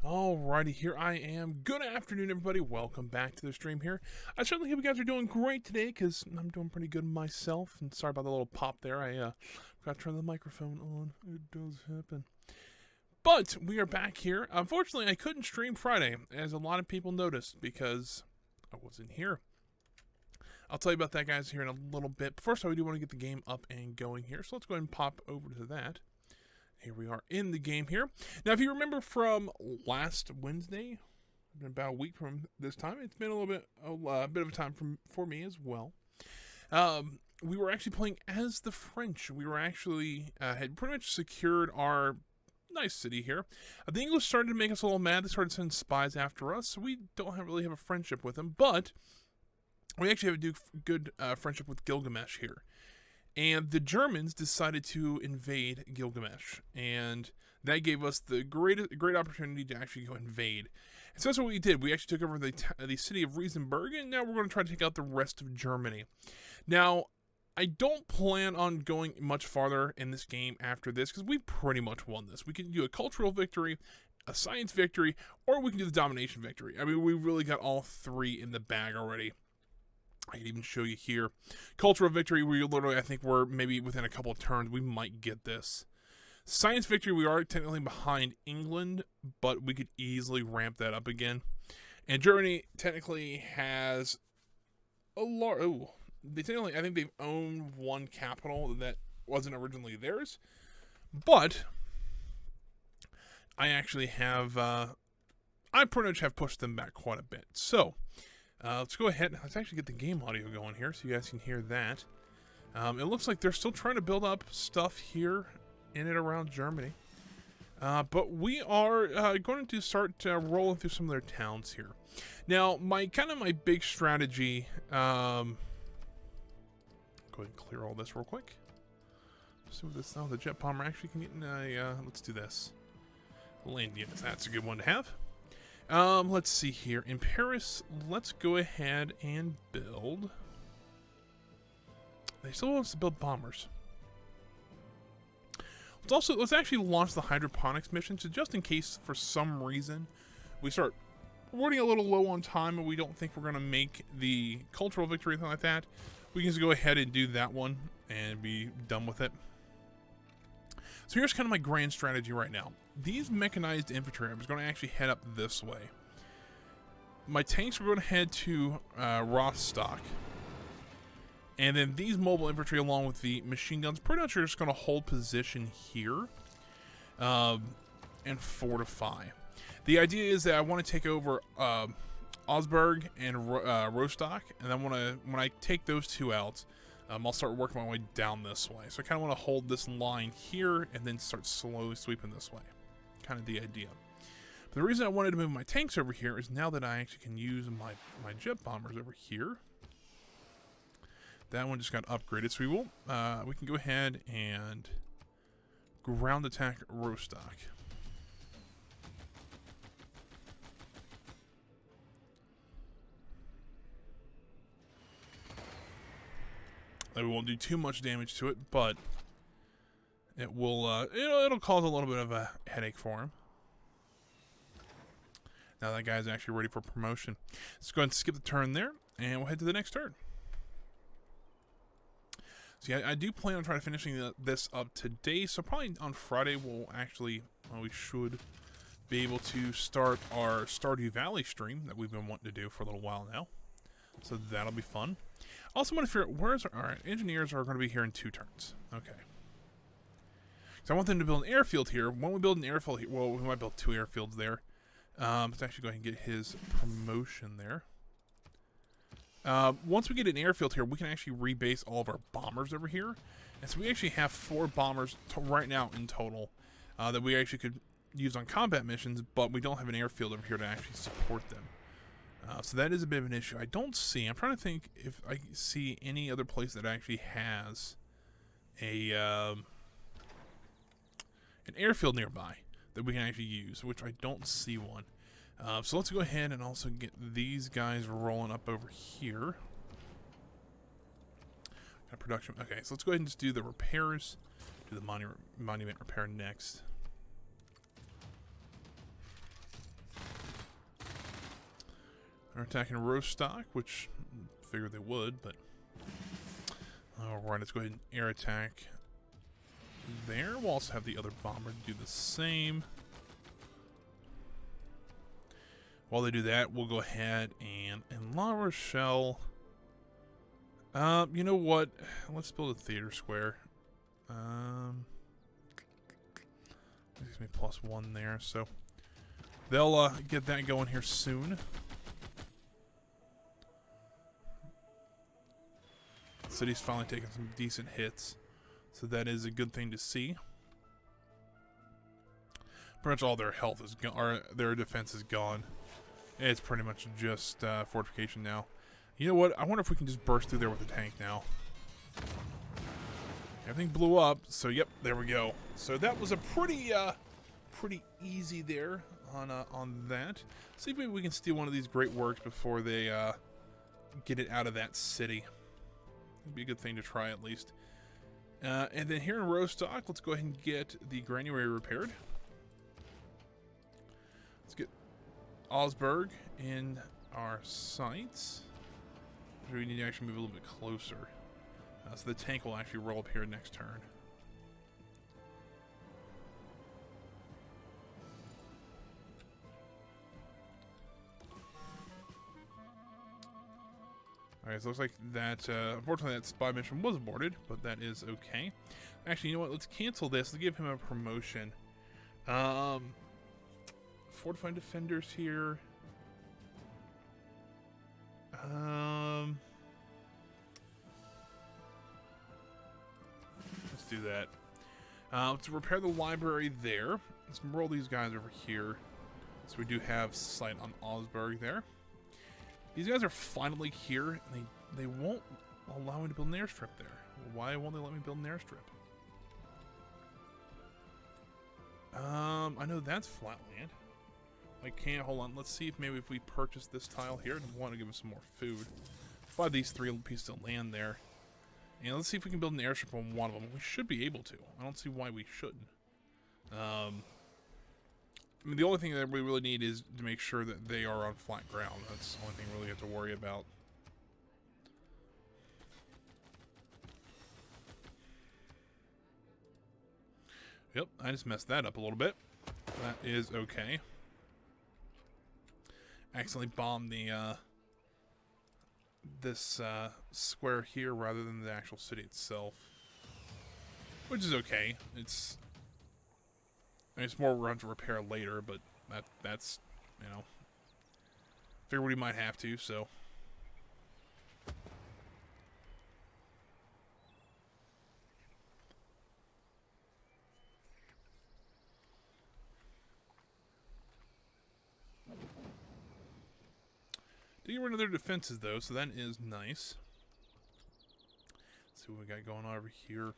Alrighty, here I am. Good afternoon, everybody. Welcome back to the stream here. I certainly hope you guys are doing great today, because I'm doing pretty good myself. And sorry about the little pop there. I forgot to turn the microphone on. It does happen. But we are back here. Unfortunately, I couldn't stream Friday, as a lot of people noticed, because I wasn't here. I'll tell you about that, guys, here in a little bit. But first, I do want to get the game up and going here. So let's go ahead and pop over to that. Here we are in the game here. Now, if you remember from last Wednesday, been about a week from this time, it's been a bit of a time for me as well. We were actually playing as the French. We were actually had pretty much secured our nice city here. The English started to make us a little mad. They started sending spies after us, so we don't really have a friendship with them. But we actually have a good friendship with Gilgamesh here. And the Germans decided to invade Gilgamesh, and that gave us the great opportunity to actually go invade. And so that's what we did. We actually took over the city of Riesenberg, and now we're going to try to take out the rest of Germany. Now, I don't plan on going much farther in this game after this, because we pretty much won this. We can do a cultural victory, a science victory, or we can do the domination victory. I mean, we really got all three in the bag already. I can even show you here. Cultural victory, we literally, I think we're maybe within a couple of turns, we might get this. Science victory, we are technically behind England, but we could easily ramp that up again. And Germany technically has a large, I think they've owned one capital that wasn't originally theirs. But I actually have, I pretty much have pushed them back quite a bit. So, let's go ahead. Let's actually get the game audio going here so you guys can hear that. It looks like they're still trying to build up stuff here in and around Germany. But we are going to start rolling through some of their towns here. Now, my big strategy. Go ahead and clear all this real quick. See what this. Oh, the jet bomber actually can get in a. Let's do this. Land units. That's a good one to have. Let's see here. In Paris, let's go ahead and build. They still want us to build bombers. Let's actually launch the hydroponics mission, so just in case for some reason we start running a little low on time and we don't think we're going to make the cultural victory or anything like that, we can just go ahead and do that one and be done with it. So here's kind of my grand strategy right now. These mechanized infantry, I'm just going to actually head up this way. My tanks are going to head to Rostock. And then these mobile infantry along with the machine guns pretty much are just going to hold position here and fortify. The idea is that I want to take over Augsburg and Rostock, and then when I take those two out, I'll start working my way down this way. So I kind of want to hold this line here and then start slowly sweeping this way. Kind of the idea. But the reason I wanted to move my tanks over here is now that I actually can use my jet bombers over here. That one just got upgraded, so we can go ahead and ground attack Rostock. We won't do too much damage to it, but it will, it'll cause a little bit of a headache for him. Now that guy's actually ready for promotion. Let's go ahead and skip the turn there, and we'll head to the next turn. So yeah, I do plan on trying to finishing this up today, so probably on Friday we'll actually, we should be able to start our Stardew Valley stream that we've been wanting to do for a little while now. So that'll be fun. I also want to figure out alright, engineers are going to be here in 2 turns. Okay. So I want them to build an airfield here. When we build an airfield here, well, we might build 2 airfields there. Let's actually go ahead and get his promotion there. Once we get an airfield here, we can actually rebase all of our bombers over here. And so we actually have 4 bombers right now in total that we actually could use on combat missions, but we don't have an airfield over here to actually support them. So that is a bit of an issue. I don't see. I'm trying to think if I see any other place that actually has an airfield nearby that we can actually use, which I don't see one. So let's go ahead and also get these guys rolling up over here. Production. Okay, so let's go ahead and just do the repairs. Do the monument repair next. They're attacking Rostock, which I figured they would, but... Alright, let's go ahead and air attack there. We'll also have the other bomber do the same. While they do that, we'll go ahead and in La Rochelle... you know what? Let's build a theater square. Gives me +1 there, so they'll get that going here soon. The city's finally taking some decent hits, so that is a good thing to see. Pretty much all their health is gone, or their defense is gone. It's pretty much just fortification now. You know what? I wonder if we can just burst through there with a tank now. Everything blew up, so yep, there we go. So that was a pretty easy there on that. See if maybe we can steal one of these great works before they get it out of that city. It'd be a good thing to try at least. And then here in Rostock, let's go ahead and get the granary repaired. Let's get Augsburg in our sights. We need to actually move a little bit closer. So the tank will actually roll up here next turn. Alright, so it looks like that, unfortunately that spy mission was aborted, but that is okay. Actually, you know what, let's cancel this, let's give him a promotion. Fortified defenders here. Let's do that. Let's repair the library there. Let's roll these guys over here. So we do have sight on Augsburg there. These guys are finally here, and they won't allow me to build an airstrip there. Why won't they let me build an airstrip? I know that's flat land. I can't, hold on, let's see if maybe if we purchase this tile here, and want to give us some more food. Buy these 3 pieces of land there. And let's see if we can build an airstrip on one of them. We should be able to. I don't see why we shouldn't. I mean, the only thing that we really need is to make sure that they are on flat ground. That's the only thing we really have to worry about. Yep, I just messed that up a little bit. That is okay. Accidentally bombed the this square here rather than the actual city itself, which is okay. It's more run to repair later, but that's you know, figured we might have to, so. Did get rid of their defenses though, so that is nice. Let's see what we got going on over here.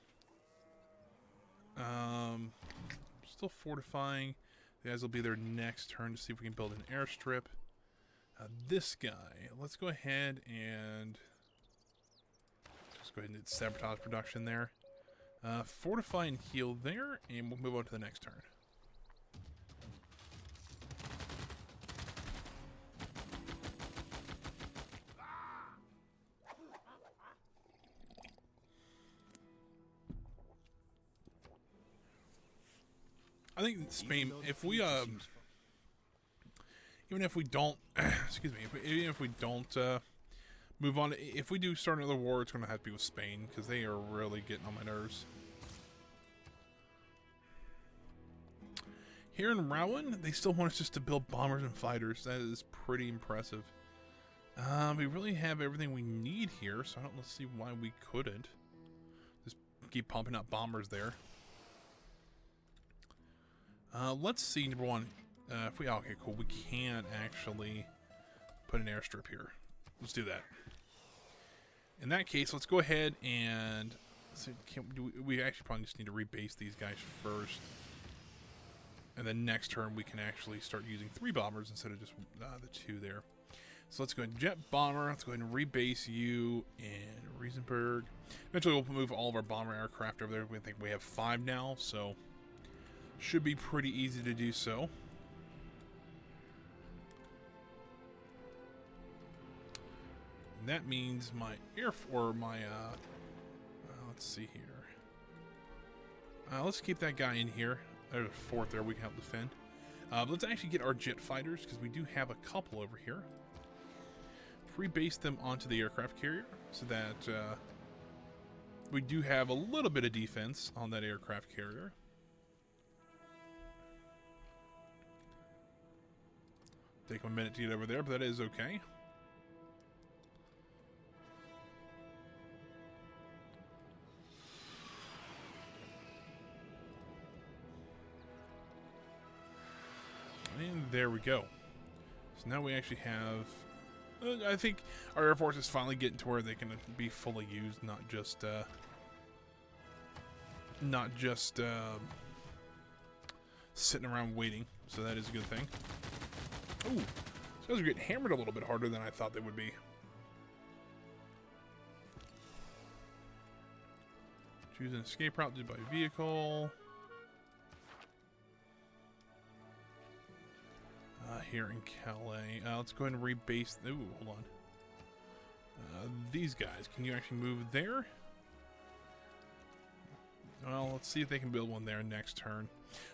Still fortifying. The guys will be there next turn to see if we can build an airstrip. This guy, let's go ahead and let's go ahead and do sabotage production there. Fortify and heal there, and we'll move on to the next turn. I think Spain, if we, even if we don't, excuse me, even if we don't move on, if we do start another war, it's going to have to be with Spain, because they are really getting on my nerves. Here in Rowan, they still want us just to build bombers and fighters. That is pretty impressive. We really have everything we need here, so I don't see why we couldn't. Just keep pumping out bombers there. Let's see, number one, if we, okay, cool, we can actually put an airstrip here. Let's do that. In that case, let's go ahead and, see, we actually probably just need to rebase these guys first. And then next turn, we can actually start using 3 bombers instead of just the 2 there. So let's go ahead and jet bomber, let's go ahead and rebase you in Riesenberg. Eventually, we'll move all of our bomber aircraft over there. We think we have 5 now, so should be pretty easy to do so. that means my let's see here. Let's keep that guy in here. There's a fourth there we can help defend. Let's actually get our jet fighters, because we do have a couple over here. Rebase them onto the aircraft carrier, so that we do have a little bit of defense on that aircraft carrier. Take a minute to get over there, but that is okay. And there we go. So now we actually have... I think our Air Force is finally getting to where they can be fully used, not just sitting around waiting. So that is a good thing. Ooh, these guys are getting hammered a little bit harder than I thought they would be. Choose an escape route by vehicle. Here in Calais. Let's go ahead and rebase. Ooh, hold on. These guys, can you actually move there? Well, let's see if they can build one there next turn.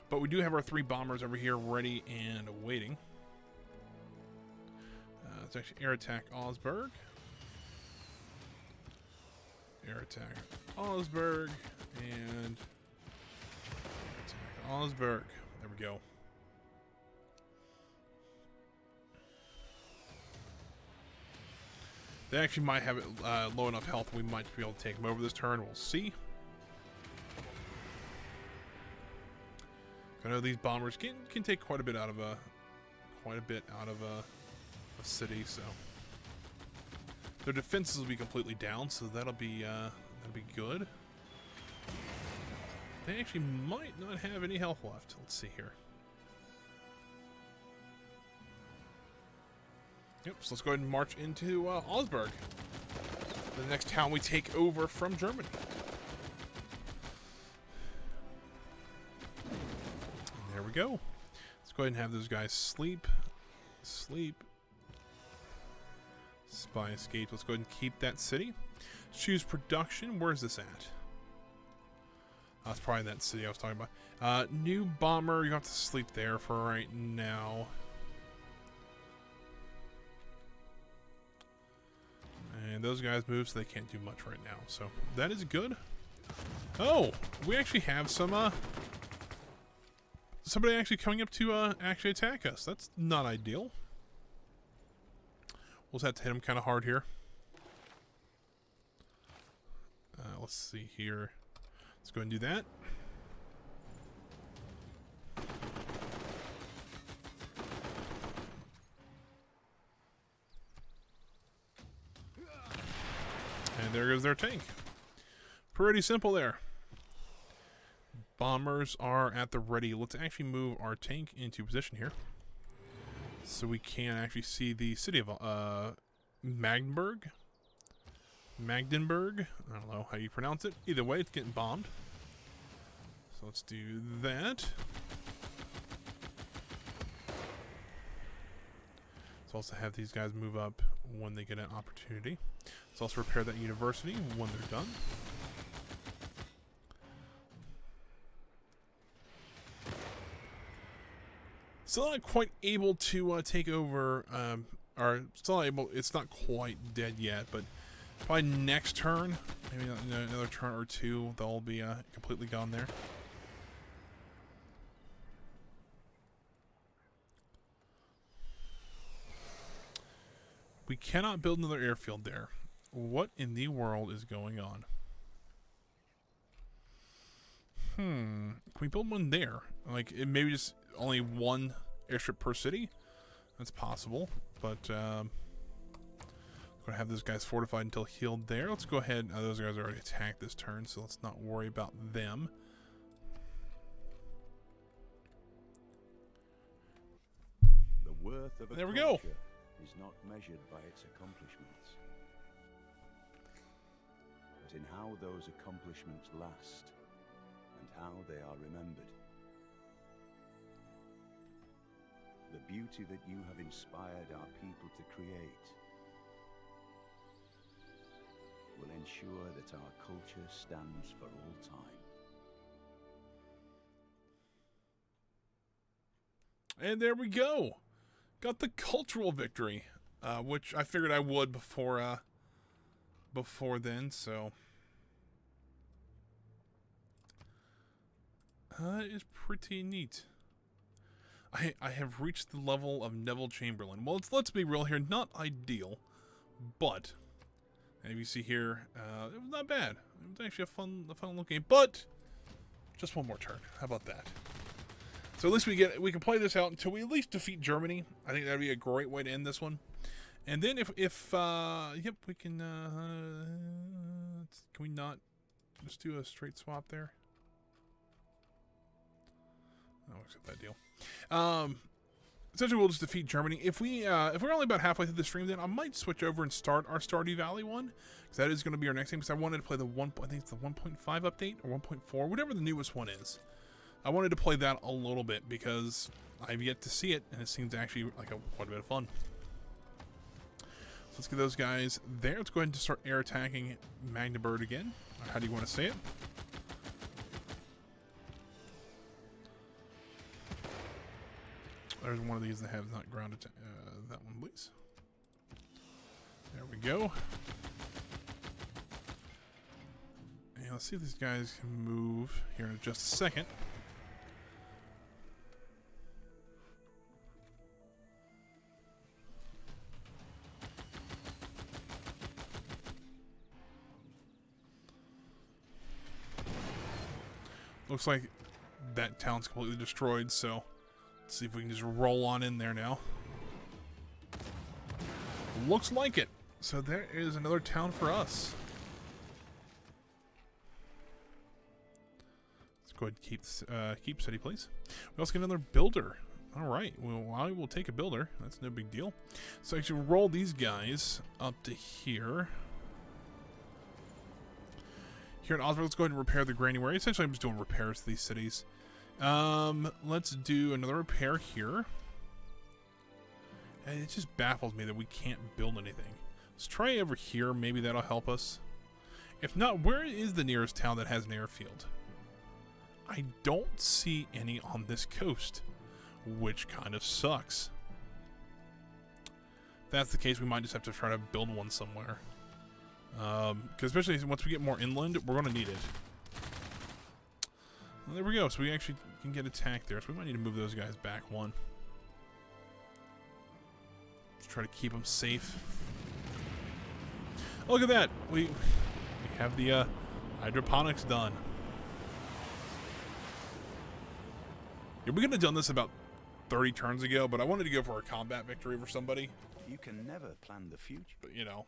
But we do have our 3 bombers over here ready and waiting. Let's actually air attack Augsburg. Air attack Augsburg. And attack Augsburg. There we go. They actually might have it low enough health we might be able to take them over this turn. We'll see. I know these bombers can take quite a bit out of a city, so their defenses will be completely down, so that'll be good. They actually might not have any health left. Let's see here. Yep, so let's go ahead and march into Augsburg, the next town we take over from Germany. And there we go. Let's go ahead and have those guys sleep. Spy escape. Let's go ahead and keep that city. Choose production. Where's this at? That's probably that city I was talking about. New bomber. You have to sleep there for right now. And those guys move, so they can't do much right now. So that is good. Oh, we actually have some somebody actually coming up to actually attack us. That's not ideal. We'll just have to hit him kind of hard here. Let's see here. Let's go ahead and do that. And there goes their tank. Pretty simple there. Bombers are at the ready. Let's actually move our tank into position here, so we can actually see the city of Magdeburg. Magdeburg. I don't know how you pronounce it. Either way, it's getting bombed. So let's do that. Let's also have these guys move up when they get an opportunity. Let's also repair that university when they're done. Still not quite able to take over, or still not able, it's not quite dead yet, but probably next turn, maybe another turn or two, they'll be completely gone there. We cannot build another airfield there. What in the world is going on? Can we build one there? Like, maybe just only one airstrip per city? That's possible, but I'm gonna have those guys fortified until healed there. Let's go ahead. Those guys already attacked this turn, so let's not worry about them. The worth of a there we go. Is not measured by its accomplishments, but in how those accomplishments last and how they are remembered. The beauty that you have inspired our people to create will ensure that our culture stands for all time. And there we go. Got the cultural victory, which I figured I would before then, so it's pretty neat. I have reached the level of Neville Chamberlain. Well, let's be real here, not ideal, but as you see here, it was not bad. It was actually a fun little game, but just one more turn. How about that? So at least we can play this out until we at least defeat Germany. I think that'd be a great way to end this one. And then if yep, we can we not just do a straight swap there? Oh, accept that deal. Essentially we'll just defeat Germany. If we're only about halfway through the stream, then I might switch over and start our Stardew Valley one, because that is going to be our next game. Because I wanted to play the I think it's the 1.5 update or 1.4, whatever the newest one is. I wanted to play that a little bit because I've yet to see it, and it seems actually like quite a bit of fun. So let's get those guys there. Let's go ahead and just start air attacking Magdeburg again. Or how do you want to say it? There's one of these that has not ground attack. That one, please. There we go. And let's see if these guys can move here in just a second. Looks like that town's completely destroyed, so let's see if we can just roll on in there now. Looks like it. So there is another town for us. Let's go ahead and keep city, please. We also get another builder. All right. Well, I will take a builder. That's no big deal. So actually roll these guys up to here. Here in Osborne, let's go ahead and repair the granary. Essentially, I'm just doing repairs to these cities. Let's do another repair here. And it just baffles me that we can't build anything. Let's try over here. Maybe that'll help us. If not, where is the nearest town that has an airfield? I don't see any on this coast, which kind of sucks. If that's the case, we might just have to try to build one somewhere. Because especially once we get more inland, we're going to need it. Well, there we go. So we actually can get attacked there. So we might need to move those guys back one. Let's try to keep them safe. Oh, look at that. We have the hydroponics done. Yeah, we could have done this about 30 turns ago, but I wanted to go for a combat victory over somebody. You can never plan the future. But, you know,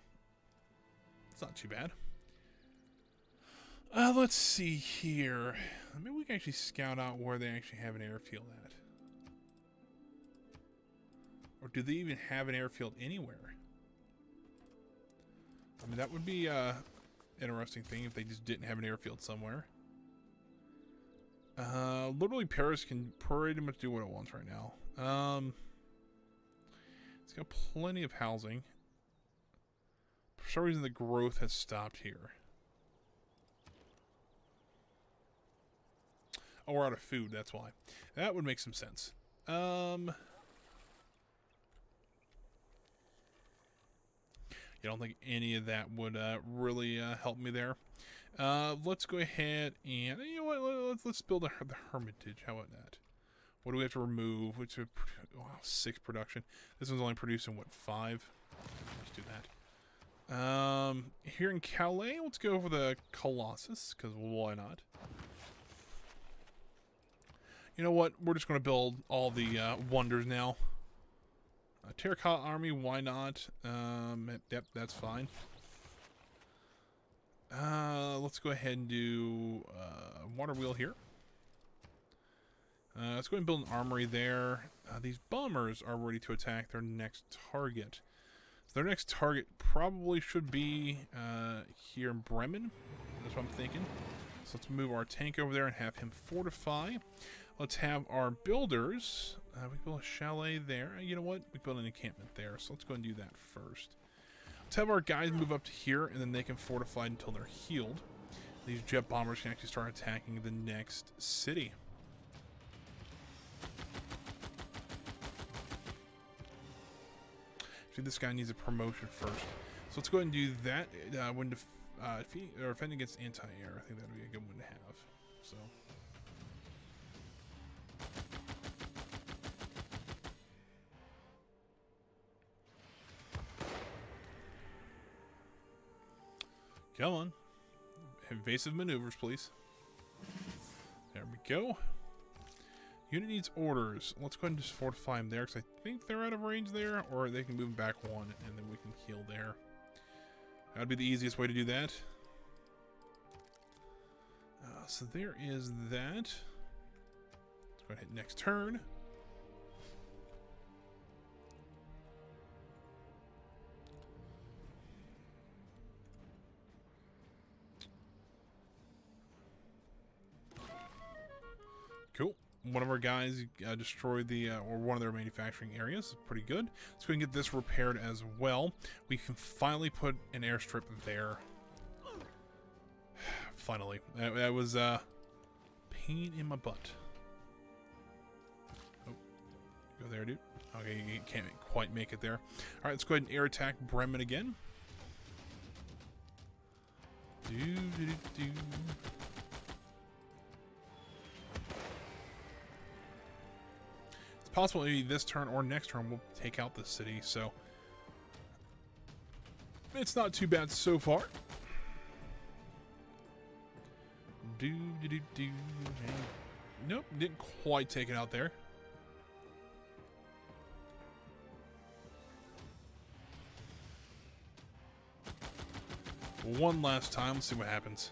it's not too bad. Let's see here. Maybe we can actually scout out where they actually have an airfield at. Or do they even have an airfield anywhere? I mean, that would be an interesting thing if they just didn't have an airfield somewhere. Literally, Paris can pretty much do what it wants right now. It's got plenty of housing. For some reason, the growth has stopped here. Oh, we're out of food, that's why. That would make some sense. I don't think any of that would really help me there. Let's go ahead and, you know what, let's build the Hermitage. How about that? What do we have to remove? Which is, wow, 6 production. This one's only producing, what, 5? Let's do that. Here in Calais, let's go over the Colossus, because why not? You know what? We're just going to build all the wonders now. Terracotta Army, why not? Yep, that's fine. Let's go ahead and do water wheel here. Let's go ahead and build an armory there. These bombers are ready to attack their next target. So their next target probably should be here in Bremen. That's what I'm thinking. So let's move our tank over there and have him fortify. Let's have our builders. We can build a chalet there. You know what? We can build an encampment there. So let's go and do that first. Let's have our guys move up to here, and then they can fortify until they're healed. These jet bombers can actually start attacking the next city. Actually, this guy needs a promotion first. So let's go ahead and do that. When defending against anti-air, I think that would be a good one to have. So. Come on. Evasive maneuvers, please. There we go. Unit needs orders. Let's go ahead and just fortify them there, because I think they're out of range there, or they can move back one, and then we can heal there. That would be the easiest way to do that. So there is that. Let's go ahead and hit next turn. Cool. One of our guys destroyed the or one of their manufacturing areas. Pretty good. Let's go and get this repaired as well. We can finally put an airstrip there. Finally. That was pain in my butt. Oh, go there, dude. Okay, you can't quite make it there. All right, let's go ahead and air attack Bremen again. Do. Possible maybe this turn or next turn we'll take out the city, so it's not too bad so far. Nope, didn't quite take it out there. One last time, let's see what happens.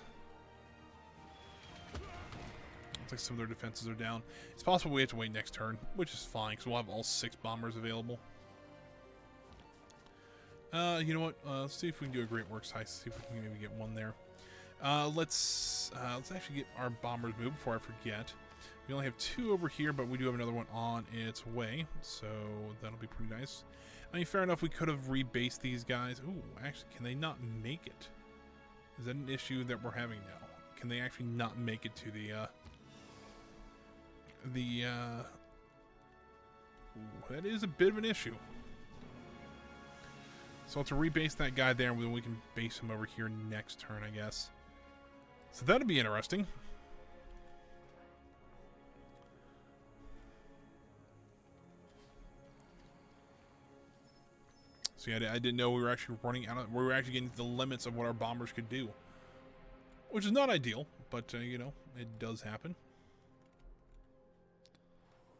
Like some of their defenses are down. It's possible we have to wait next turn, which is fine because we'll have all 6 bombers available. You know what? Let's see if we can do a great works heist. See if we can maybe get one there. Let's actually get our bombers moved before I forget. We only have 2 over here, but we do have another one on its way, so that'll be pretty nice. I mean, fair enough. We could have rebased these guys. Ooh, actually, can they not make it? Is that an issue that we're having now? Can they actually not make it to the that is a bit of an issue. So I'll have to rebase that guy there, and then we can base him over here next turn, I guess. So that'll be interesting. So yeah, I didn't know we were actually running out of, we were actually getting to the limits of what our bombers could do, which is not ideal, but you know, it does happen.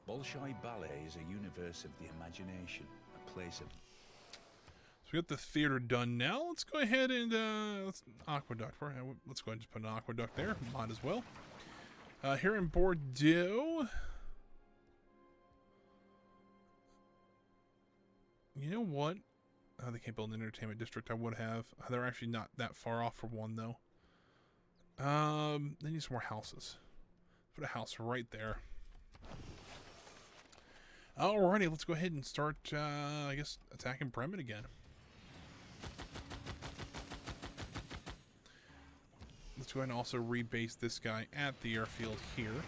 Bolshoi Ballet is a universe of the imagination, a place of... So we got the theater done now. Let's go ahead and let's aqueduct. Let's go ahead and just put an aqueduct there. Might as well. Here in Bordeaux, you know what? They can't build an entertainment district. I would have. They're actually not that far off for one though. They need some more houses. Put a house right there. Alrighty, let's go ahead and start, I guess, attacking Bremen again. Let's go ahead and also rebase this guy at the airfield here.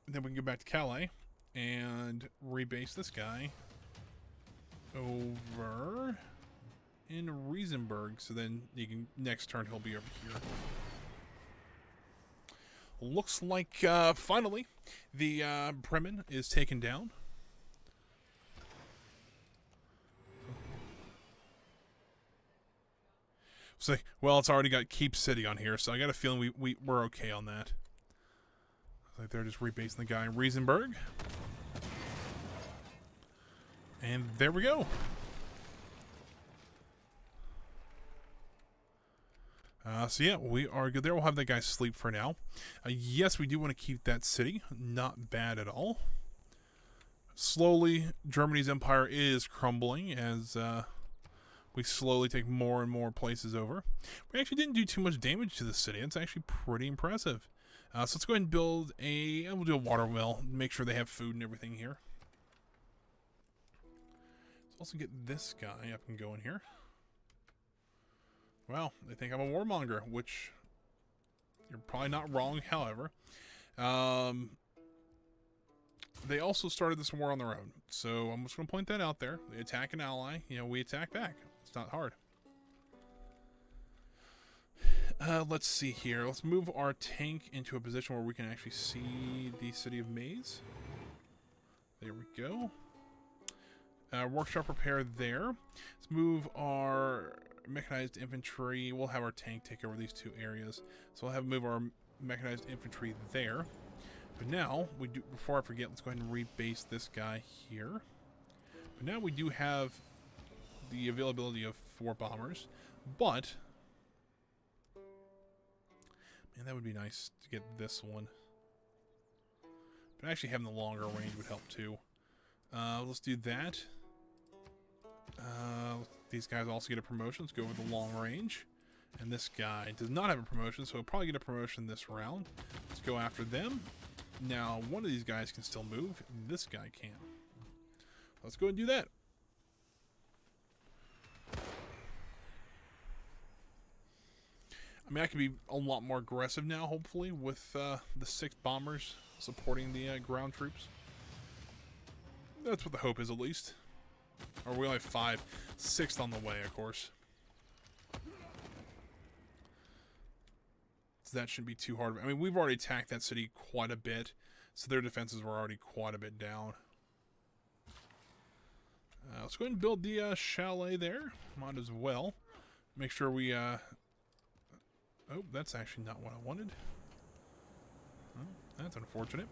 And then we can go back to Calais and rebase this guy over in Riesenberg. So then you can, next turn he'll be over here. Looks like, finally, the Bremen is taken down. So, well, it's already got Keep City on here, so I got a feeling we're okay on that. Looks like they're just rebasing the guy in Riesenberg. And there we go. So yeah, we are good there. We'll have that guy sleep for now. Yes, we do want to keep that city. Not bad at all. Slowly, Germany's empire is crumbling as we slowly take more and more places over. We actually didn't do too much damage to the city. It's actually pretty impressive. So let's go ahead and build we'll do a water well. Make sure they have food and everything here. So Also get this guy up and going here. Well, they think I'm a warmonger, which you're probably not wrong, however. They also started this war on their own, so I'm just going to point that out there. They attack an ally, you know, we attack back. It's not hard. Let's see here. Let's move our tank into a position where we can actually see the city of Maze. There we go. Workshop repair there. Let's move our mechanized infantry. We'll have our tank take over these two areas. So we'll have move our mechanized infantry there. But now, we do, before I forget, let's go ahead and rebase this guy here. But now we do have the availability of 4 bombers. But, man, that would be nice to get this one. But actually having the longer range would help too. Let's do that. These guys also get a promotion. Let's go over the long range. And this guy does not have a promotion, so he'll probably get a promotion this round. Let's go after them. Now, one of these guys can still move. This guy can't. Let's go and do that. I mean, I can be a lot more aggressive now, hopefully, with the 6 bombers supporting the ground troops. That's what the hope is, at least. Or we only have 5. 6th on the way, of course. So that shouldn't be too hard. I mean, we've already attacked that city quite a bit, so their defenses were already quite a bit down. Let's go ahead and build the chalet there. Might as well. Make sure we... Oh, that's actually not what I wanted. Oh, that's unfortunate.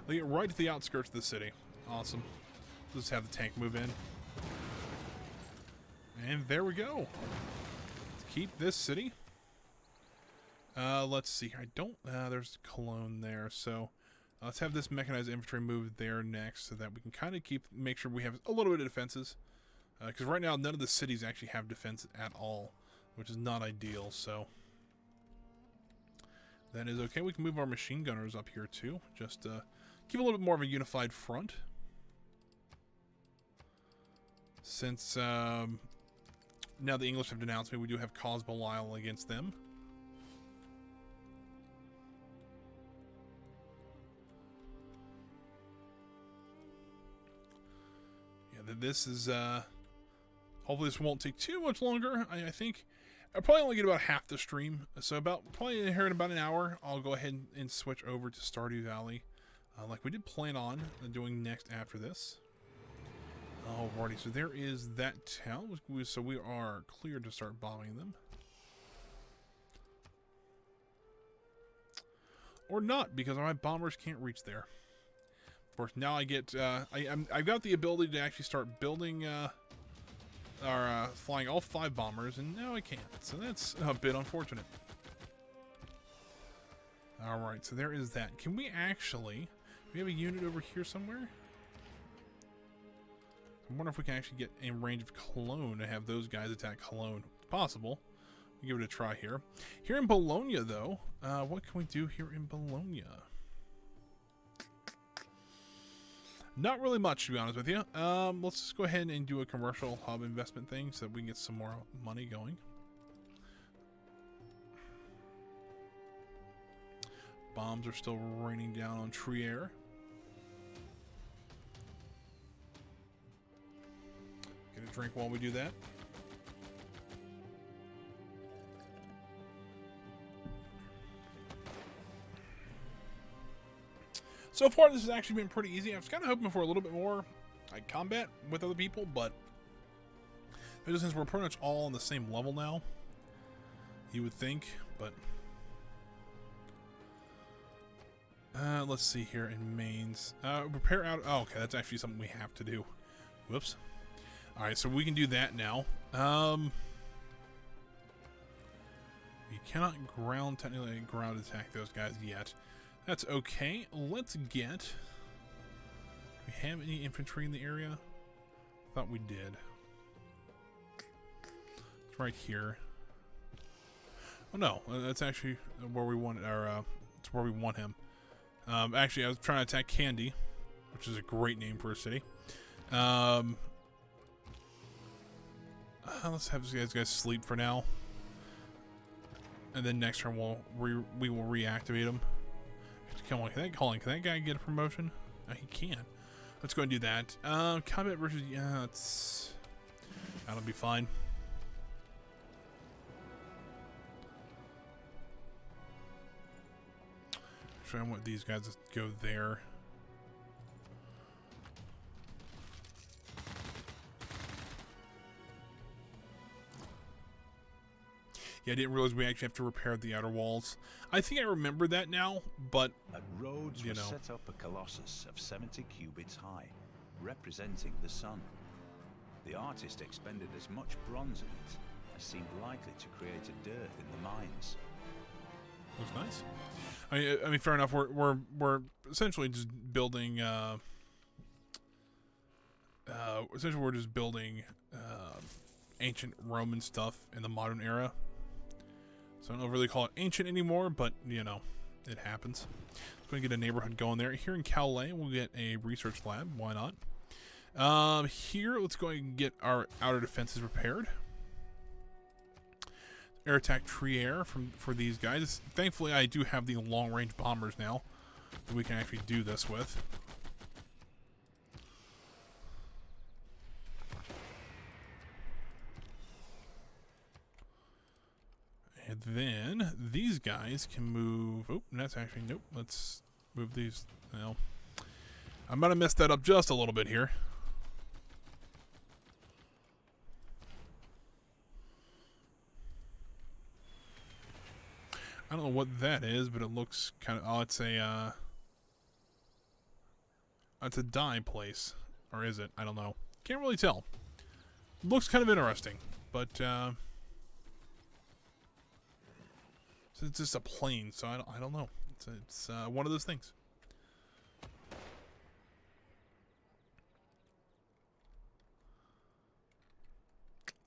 They get right to the outskirts of the city. Awesome. Let's have the tank move in. And there we go. Let's keep this city. Let's see. I don't... there's Cologne there, so... let's have this mechanized infantry move there next so that we can kind of make sure we have a little bit of defenses. Because right now, none of the cities actually have defense at all, which is not ideal, so... that is okay. We can move our machine gunners up here, too. Just keep a little bit more of a unified front. Since now the English have denounced me, we do have cause Belial against them. Yeah, this is... hopefully this won't take too much longer. I think I'll probably only get about half the stream. So probably here in about an hour, I'll go ahead and switch over to Stardew Valley. Like we did plan on doing next after this. Alrighty, so there is that town. So we are clear to start bombing them. Or not, because my bombers can't reach there. Of course, now I get... I've got the ability to actually start building... flying all 5 bombers, and now I can't. So that's a bit unfortunate. Alright, so there is that. Can we actually... we have a unit over here somewhere? I wonder if we can actually get in range of Cologne to have those guys attack Cologne. It's possible. We'll give it a try here. Here in Bologna, though, what can we do here in Bologna? Not really much, to be honest with you. Let's just go ahead and do a commercial hub investment thing so that we can get some more money going. Bombs are still raining down on Trier. Get a drink while we do that. So far, this has actually been pretty easy. I was kind of hoping for a little bit more like combat with other people, but since we're pretty much all on the same level now, you would think, but let's see here in mains. Repair out. Oh, okay, that's actually something we have to do. Whoops. All right, so we can do that now. You cannot technically ground attack those guys yet. That's okay. Let's get... do we have any infantry in the area? Thought we did. It's right here. Oh no, that's actually where we want our. It's where we want him. Actually, I was trying to attack Candy, which is a great name for a city. Let's have these guys sleep for now, and then next turn we will reactivate them. Come on, can that guy get a promotion? He can. Let's go and do that. Combat versus, yeah, that'll be fine. So I want these guys to go there. Yeah, I didn't realize we actually have to repair the outer walls. I think I remember that now, but At Rhodes was set up a colossus of 70 cubits high, representing the sun. The artist expended as much bronze in it as seemed likely to create a dearth in the mines. Looks nice. I mean, fair enough. We're essentially just building. Essentially, we're just building ancient Roman stuff in the modern era. So I don't really call it ancient anymore, but you know, it happens. We're going to get a neighborhood going there. Here in Calais, we'll get a research lab. Why not? Here, let's go and get our outer defenses repaired. Air attack Trier for these guys. Thankfully, I do have the long-range bombers now that we can actually do this with. And then these guys can move. Oh, that's actually nope. Let's move these. Well, I might have messed that up just a little bit here. I don't know what that is, but it looks kind of. Oh, it's a dye place, or is it? I don't know. Can't really tell. Looks kind of interesting, but it's just a plane, so I don't know. It's one of those things.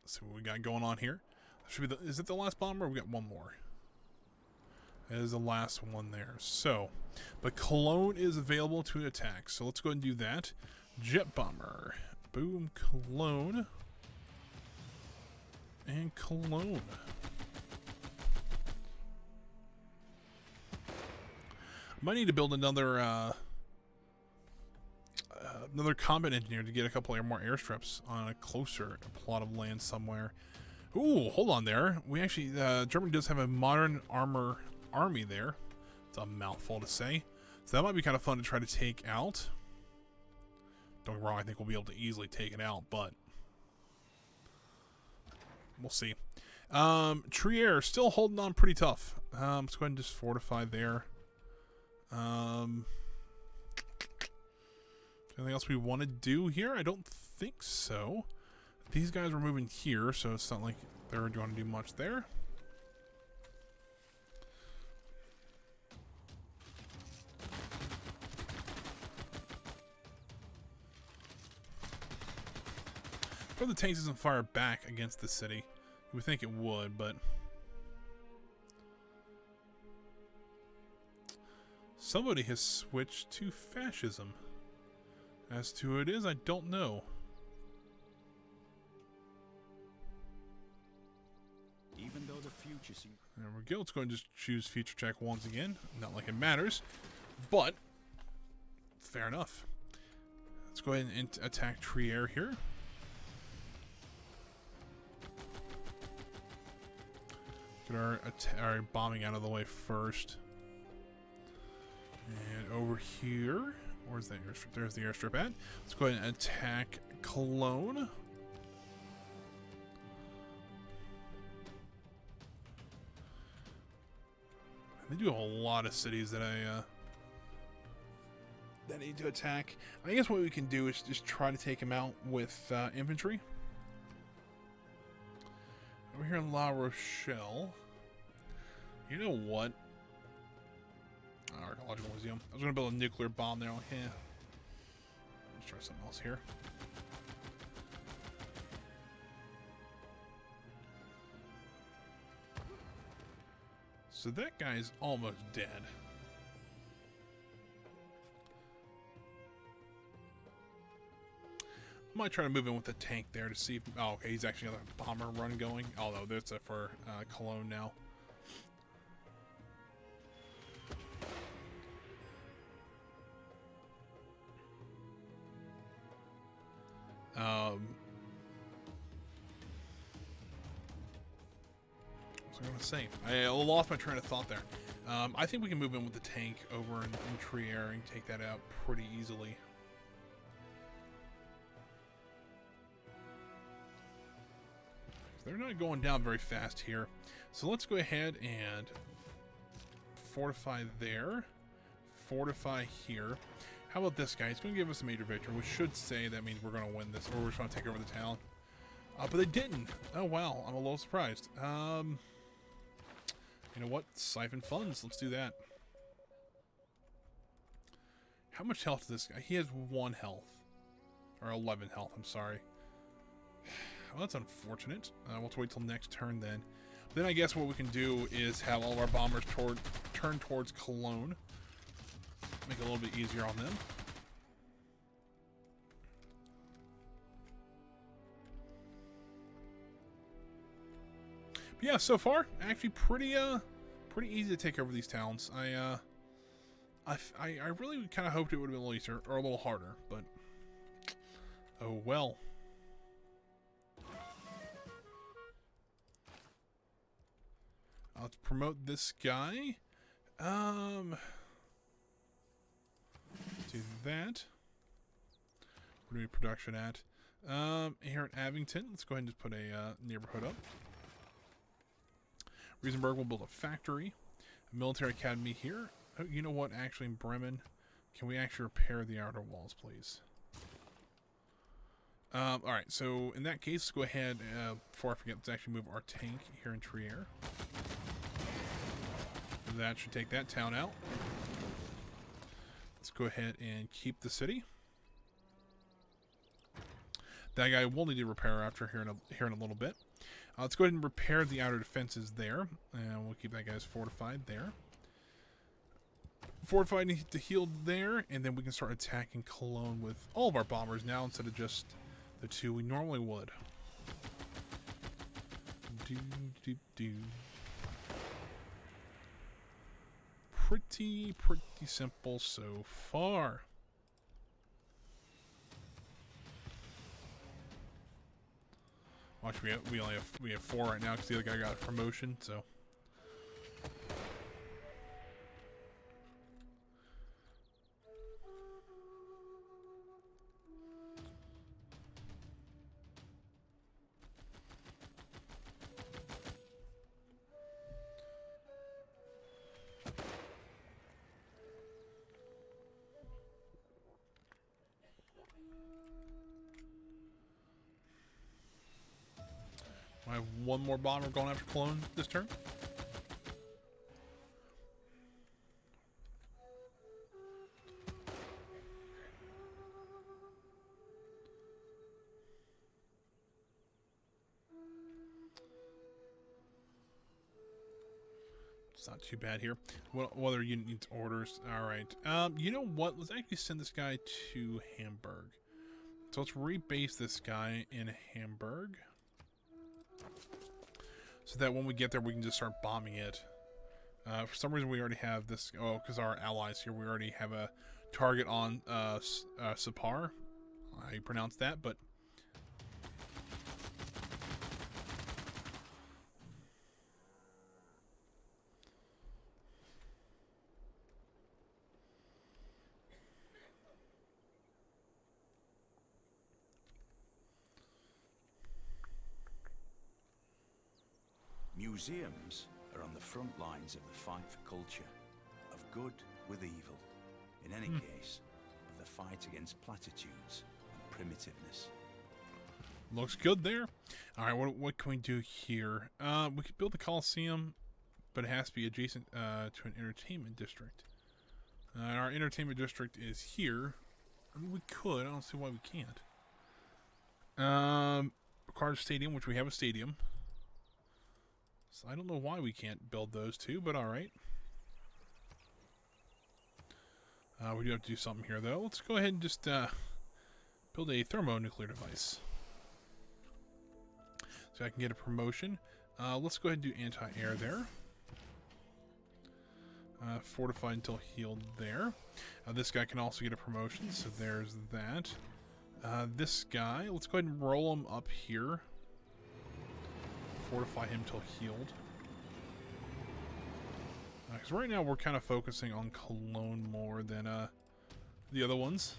Let's see what we got going on here. Should be is it the last bomber? Or we got one more. That is the last one there. So, but Cologne is available to attack. So let's go ahead and do that. Jet bomber. Boom, Cologne. And Cologne. Might need to build another combat engineer to get a couple more airstrips on a closer plot of land somewhere. Ooh, hold on there. We actually, Germany does have a modern army there. It's a mouthful to say. So that might be kind of fun to try to take out. Don't get me wrong, I think we'll be able to easily take it out, but we'll see. Trier still holding on pretty tough. Let's go ahead and just fortify there. Anything else we want to do here? I don't think so. These guys were moving here, so it's not like they're going to do much there. But the tanks doesn't fire back against the city. You would think it would, but somebody has switched to fascism. As to who it is, I don't know. Even though the future seems... There we go. Let's go and just choose future check once again. Not like it matters, but fair enough. Let's go ahead and attack Trier here. Get our bombing out of the way first. And over here, where's the airstrip? There's the airstrip at. Let's go ahead and attack Cologne. They do have a lot of cities that that need to attack. I guess what we can do is just try to take them out with infantry. Over here in La Rochelle. You know what? Archaeological Museum. I was going to build a nuclear bomb there. Like, yeah. Let's try something else here. So that guy's almost dead. Might try to move in with the tank there to see if... Oh, okay, he's actually got a bomber run going. Although, that's for Cologne now. What was I going to say? I lost my train of thought there. I think we can move in with the tank over in Trier and take that out pretty easily. They're not going down very fast here. So let's go ahead and fortify there. Fortify here. How about this guy? He's going to give us a major victory, which should say that means we're going to win this, or we're just going to take over the town. But they didn't. Oh, wow. I'm a little surprised. You know what? Siphon funds. Let's do that. How much health does this guy? He has 1 health. Or 11 health, I'm sorry. Well, that's unfortunate. We'll have to wait till next turn then. Then I guess what we can do is have all of our bombers turn towards Cologne. Make it a little bit easier on them. But yeah, so far, actually pretty easy to take over these towns. I really kind of hoped it would have been a little easier, or a little harder, but oh well. Let's promote this guy. Do that. Where do we production at? Here at Abington, let's go ahead and just put a neighborhood up. Riesenberg will build a factory. A military academy here. Oh, you know what? Actually, in Bremen, can we actually repair the outer walls, please? Alright, so in that case, let's go ahead, before I forget, let's actually move our tank here in Trier. That should take that town out. Let's go ahead and keep the city. That guy will need to repair after here in a little bit. Let's go ahead and repair the outer defenses there. And we'll keep that guy's fortified there. Fortified to heal there. And then we can start attacking Cologne with all of our bombers now instead of just the 2 we normally would. Pretty simple so far. Watch, we have 4 right now because the other guy got a promotion, so. I have 1 more bomber going after Cologne this turn. It's not too bad here. What other unit needs orders? Alright. You know what? Let's actually send this guy to Hamburg. So let's rebase this guy in Hamburg. So that when we get there, we can just start bombing it. For some reason, we already have this... Oh, because our allies here, we already have a target on Sapar. How you pronounce that, but... Museums are on the front lines of the fight for culture, of good with evil. In any case, of the fight against platitudes and primitiveness. Looks good there. Alright, what can we do here? We could build the Colosseum, but it has to be adjacent to an entertainment district. Our entertainment district is here. I mean, we could. I don't see why we can't. Requires a stadium, which we have a stadium. So I don't know why we can't build those 2, but alright. We do have to do something here, though. Let's go ahead and just Build a thermonuclear device. So I can get a promotion. Let's go ahead and do anti-air there. Fortified until healed there. This guy can also get a promotion, so there's that. This guy, let's go ahead and roll him up here. Fortify him till healed. Because right now we're kind of focusing on Cologne more than the other ones.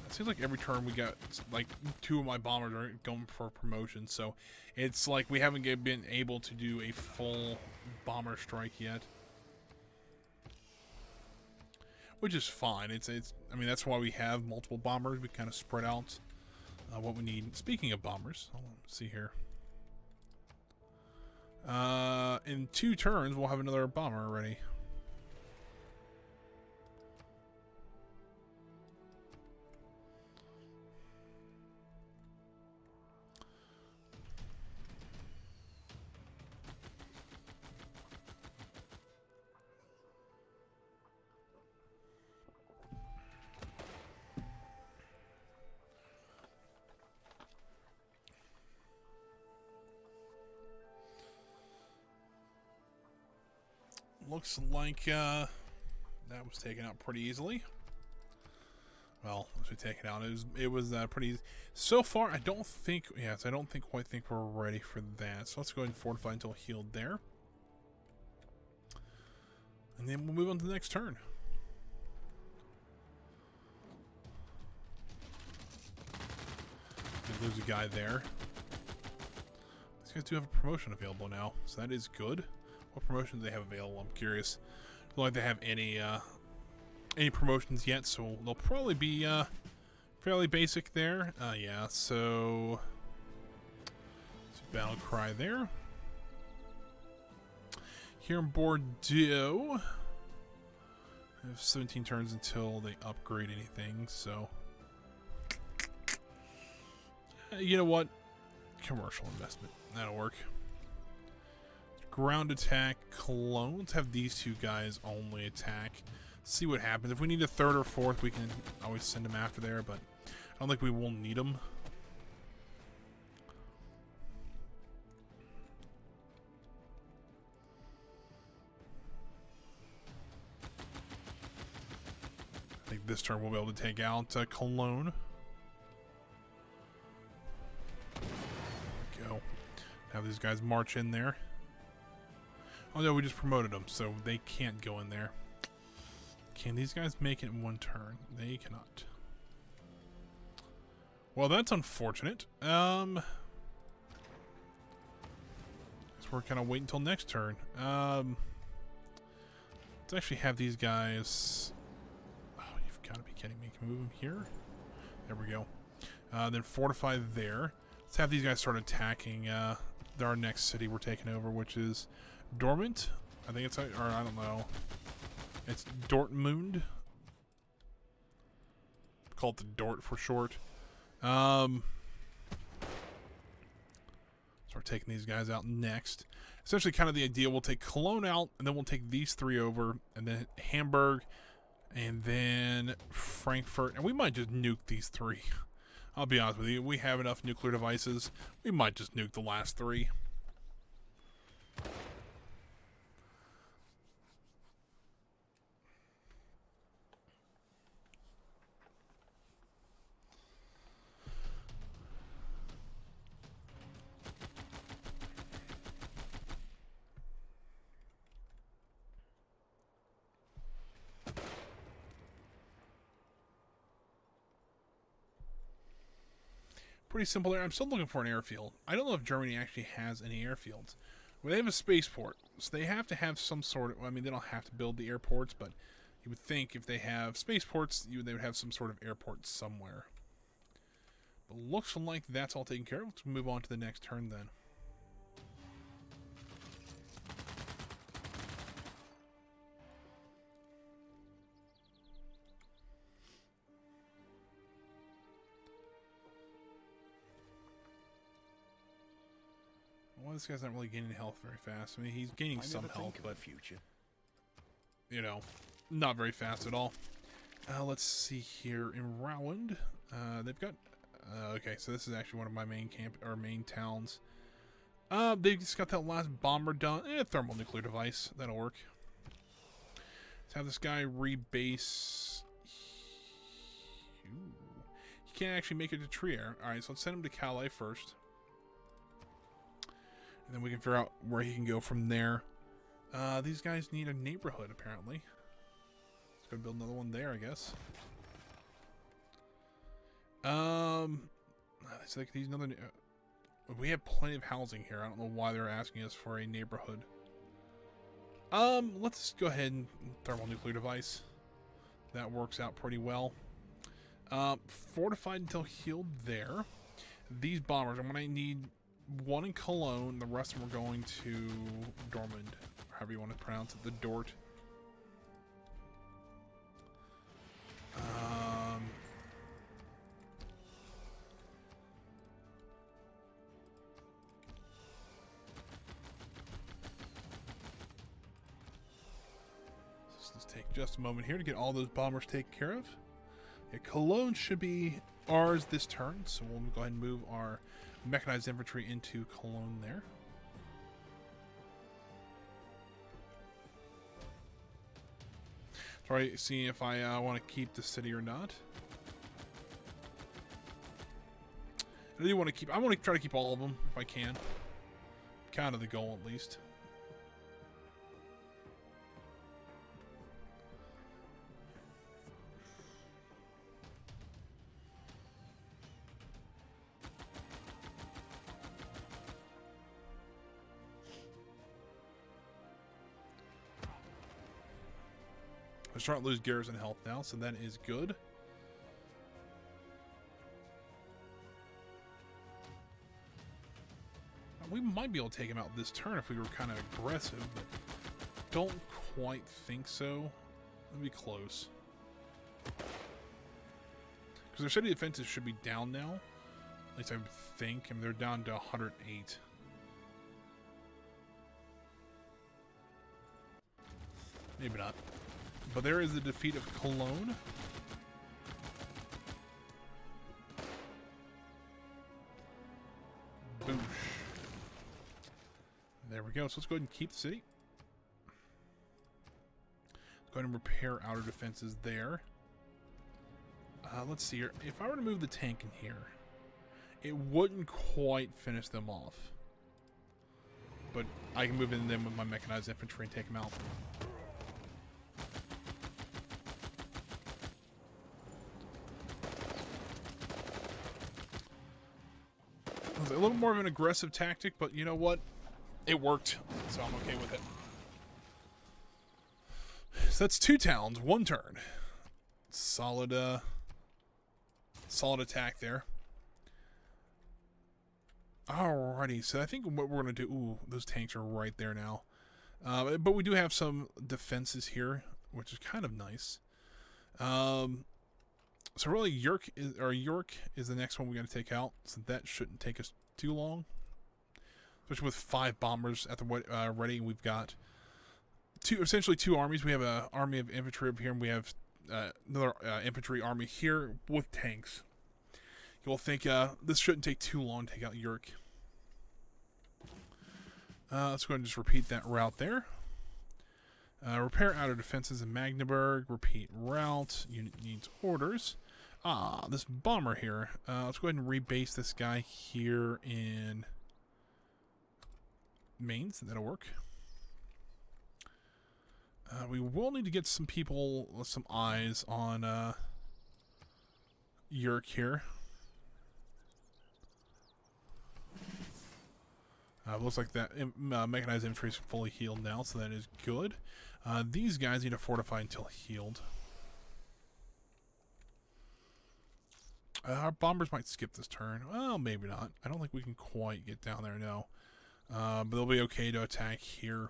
It seems like every turn we got, like, 2 of my bombers are going for promotion, so it's like we haven't been able to do a full bomber strike yet. Which is fine. It's I mean, that's why we have multiple bombers. We kind of spread out what we need. Speaking of bombers, hold on, let's see here. In 2 turns, we'll have another bomber ready. Looks like that was taken out pretty easily. Well, it was taken out. It was pretty easy. So far, I don't think. Yes, I don't quite think we're ready for that. So let's go ahead and fortify until healed there, and then we'll move on to the next turn. We lose a guy there. These guys do have a promotion available now, so that is good. What promotions do they have available? I'm curious. Don't like they have any promotions yet, so they'll probably be fairly basic there. Yeah, so battle cry there. Here in Bordeaux, I have 17 turns until they upgrade anything. So you know what? Commercial investment, that'll work. Ground attack, Cologne. Let's have these 2 guys only attack. See what happens. If we need a 3rd or 4th, we can always send them after there, but I don't think we will need them. I think this turn we'll be able to take out Cologne. There we go. Have these guys march in there. Oh no, we just promoted them, so they can't go in there. Can these guys make it in 1 turn? They cannot. Well, that's unfortunate. Guess we're kind of waiting until next turn. Let's actually have these guys. Oh, you've got to be kidding me! Can we move them here? There we go. Then fortify there. Let's have these guys start attacking our next city we're taking over, which is Dortmund. I think it's, or I don't know. It's Dortmund. Call it the Dort for short. Start taking these guys out next. Essentially, kind of the idea. We'll take Cologne out, and then we'll take these 3 over, and then Hamburg, and then Frankfurt, and we might just nuke these 3. I'll be honest with you. We have enough nuclear devices. We might just nuke the last 3. Pretty simple there. I'm still looking for an airfield. I don't know if Germany actually has any airfields. Well, they have a spaceport, so they have to have some sort of. I mean, they don't have to build the airports, but you would think if they have spaceports, they would have some sort of airport somewhere. But looks like that's all taken care of. Let's move on to the next turn then. Well, this guy's not really gaining health very fast. I mean, he's gaining some health, but future. You know, not very fast at all. Let's see here in Rowland. They've got Okay, so this is actually one of my main main towns. They just got that last bomber done. Thermal nuclear device. That'll work. Let's have this guy rebase. Ooh. He can't actually make it to Trier. Alright, so let's send him to Calais first. And then we can figure out where he can go from there. These guys need a neighborhood, apparently. Let's go build another one there, I guess. It's like these another. We have plenty of housing here. I don't know why they're asking us for a neighborhood. Let's go ahead and thermal nuclear device. That works out pretty well. Fortified until healed there. These bombers, I'm gonna need one in Cologne. The rest of them are going to Dortmund, or however you want to pronounce it, the Dort. Let's take just a moment here to get all those bombers taken care of. Yeah, Cologne should be ours this turn, so we'll go ahead and move our mechanized infantry into Cologne there. Try seeing if I want to keep the city or not. I do want to keep. I want to try to keep all of them if I can. Kind of the goal, at least. We're starting to lose garrison health now, so that is good. We might be able to take him out this turn if we were kind of aggressive, but don't quite think so. It'll be close. Because their city defenses should be down now. At least I think. I mean, they're down to 108. Maybe not. But there is the defeat of Cologne. Boosh. There we go. So let's go ahead and keep the city. Let's go ahead and repair outer defenses there. Let's see here. If I were to move the tank in here, it wouldn't quite finish them off. But I can move in them with my mechanized infantry and take them out. A little more of an aggressive tactic, but you know what? It worked, so I'm okay with it. So that's 2 towns, 1 turn. Solid, solid attack there. Alrighty, so I think what we're gonna do. Ooh, those tanks are right there now. But we do have some defenses here, which is kind of nice. So really, York is the next one we got to take out. So that shouldn't take us too long. Especially with 5 bombers at the ready, we've got essentially 2 armies. We have an army of infantry over here, and we have another infantry army here with tanks. You'll think this shouldn't take too long to take out York. Let's go ahead and just repeat that route there. Repair outer defenses in Magdeburg. Repeat route. Unit needs orders. This bomber here. Let's go ahead and rebase this guy here in Mainz. That'll work. We will need to get some people with some eyes on York here. Looks like that mechanized infantry is fully healed now, so that is good. These guys need to fortify until healed. Our bombers might skip this turn. Well, maybe not. I don't think we can quite get down there now. But they'll be okay to attack here.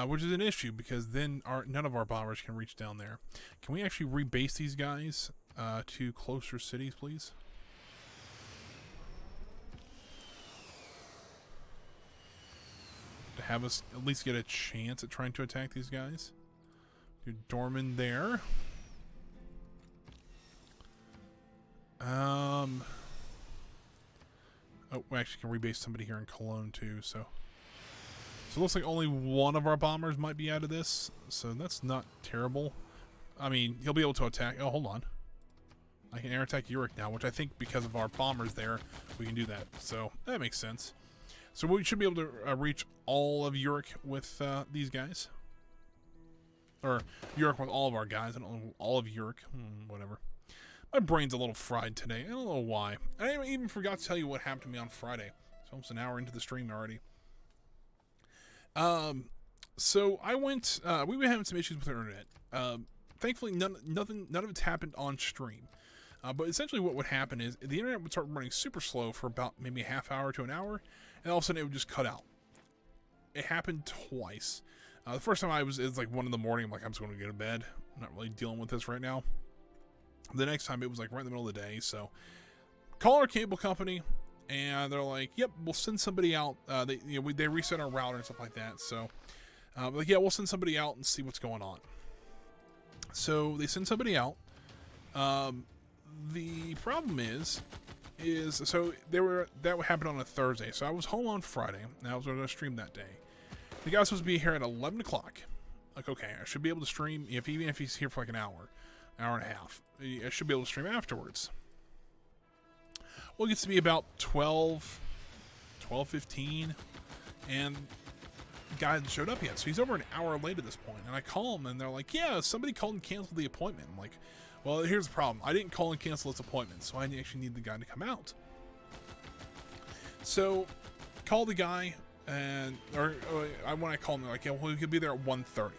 Which is an issue, because then none of our bombers can reach down there. Can we actually rebase these guys to closer cities, please? To have us at least get a chance at trying to attack these guys. Do Dortmund there. Oh, we actually can rebase somebody here in Cologne too, so it looks like only one of our bombers might be out of this, so that's not terrible. I mean, he'll be able to attack. Oh, hold on. I can air attack Uric now, which I think because of our bombers there, we can do that. So that makes sense. So we should be able to reach all of Uric with these guys. Or Uric with all of our guys. I don't know, all of Uric. Whatever. My brain's a little fried today. I don't know why. I even forgot to tell you what happened to me on Friday. It's almost an hour into the stream already. So I went, we were having some issues with our internet. Thankfully, none of it's happened on stream. But essentially what would happen is the internet would start running super slow for about maybe a half hour to an hour, and all of a sudden it would just cut out. It happened twice. The first time it was like 1 in the morning. I'm like, I'm just going to go to bed. I'm not really dealing with this right now. The next time it was like right in the middle of the day. So call our cable company, and they're like, yep, we'll send somebody out. They reset our router and stuff like that. So like, yeah, we'll send somebody out and see what's going on. So they send somebody out. The problem is so that would happen on a Thursday. So I was home on Friday, and I was going to stream that day. The guy's supposed to be here at 11 o'clock. Like, okay, I should be able to stream, even if he's here for like an hour and a half. I should be able to stream afterwards. Well, it gets to be about 12:15, and the guy hasn't showed up yet. So he's over an hour late at this point. And I call him, and they're like, yeah, somebody called and canceled the appointment. I'm like, well, here's the problem. I didn't call and cancel this appointment, so I actually need the guy to come out. So, call the guy, and when I call him, they're like, yeah, well, he could be there at 1:30.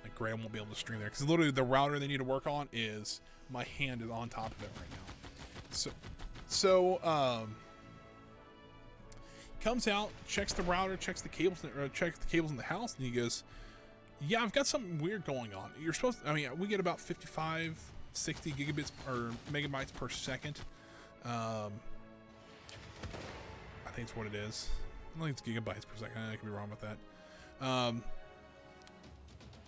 Like, great, I won't be able to stream there, because literally the router they need to work on is, my hand is on top of it right now. So comes out, checks the router, checks the cables in the house, and he goes, yeah, I've got something weird going on. You're supposed to, I mean, we get about 55, 60 gigabits or megabytes per second. I think it's what it is. I think it's gigabytes per second. I could be wrong with that.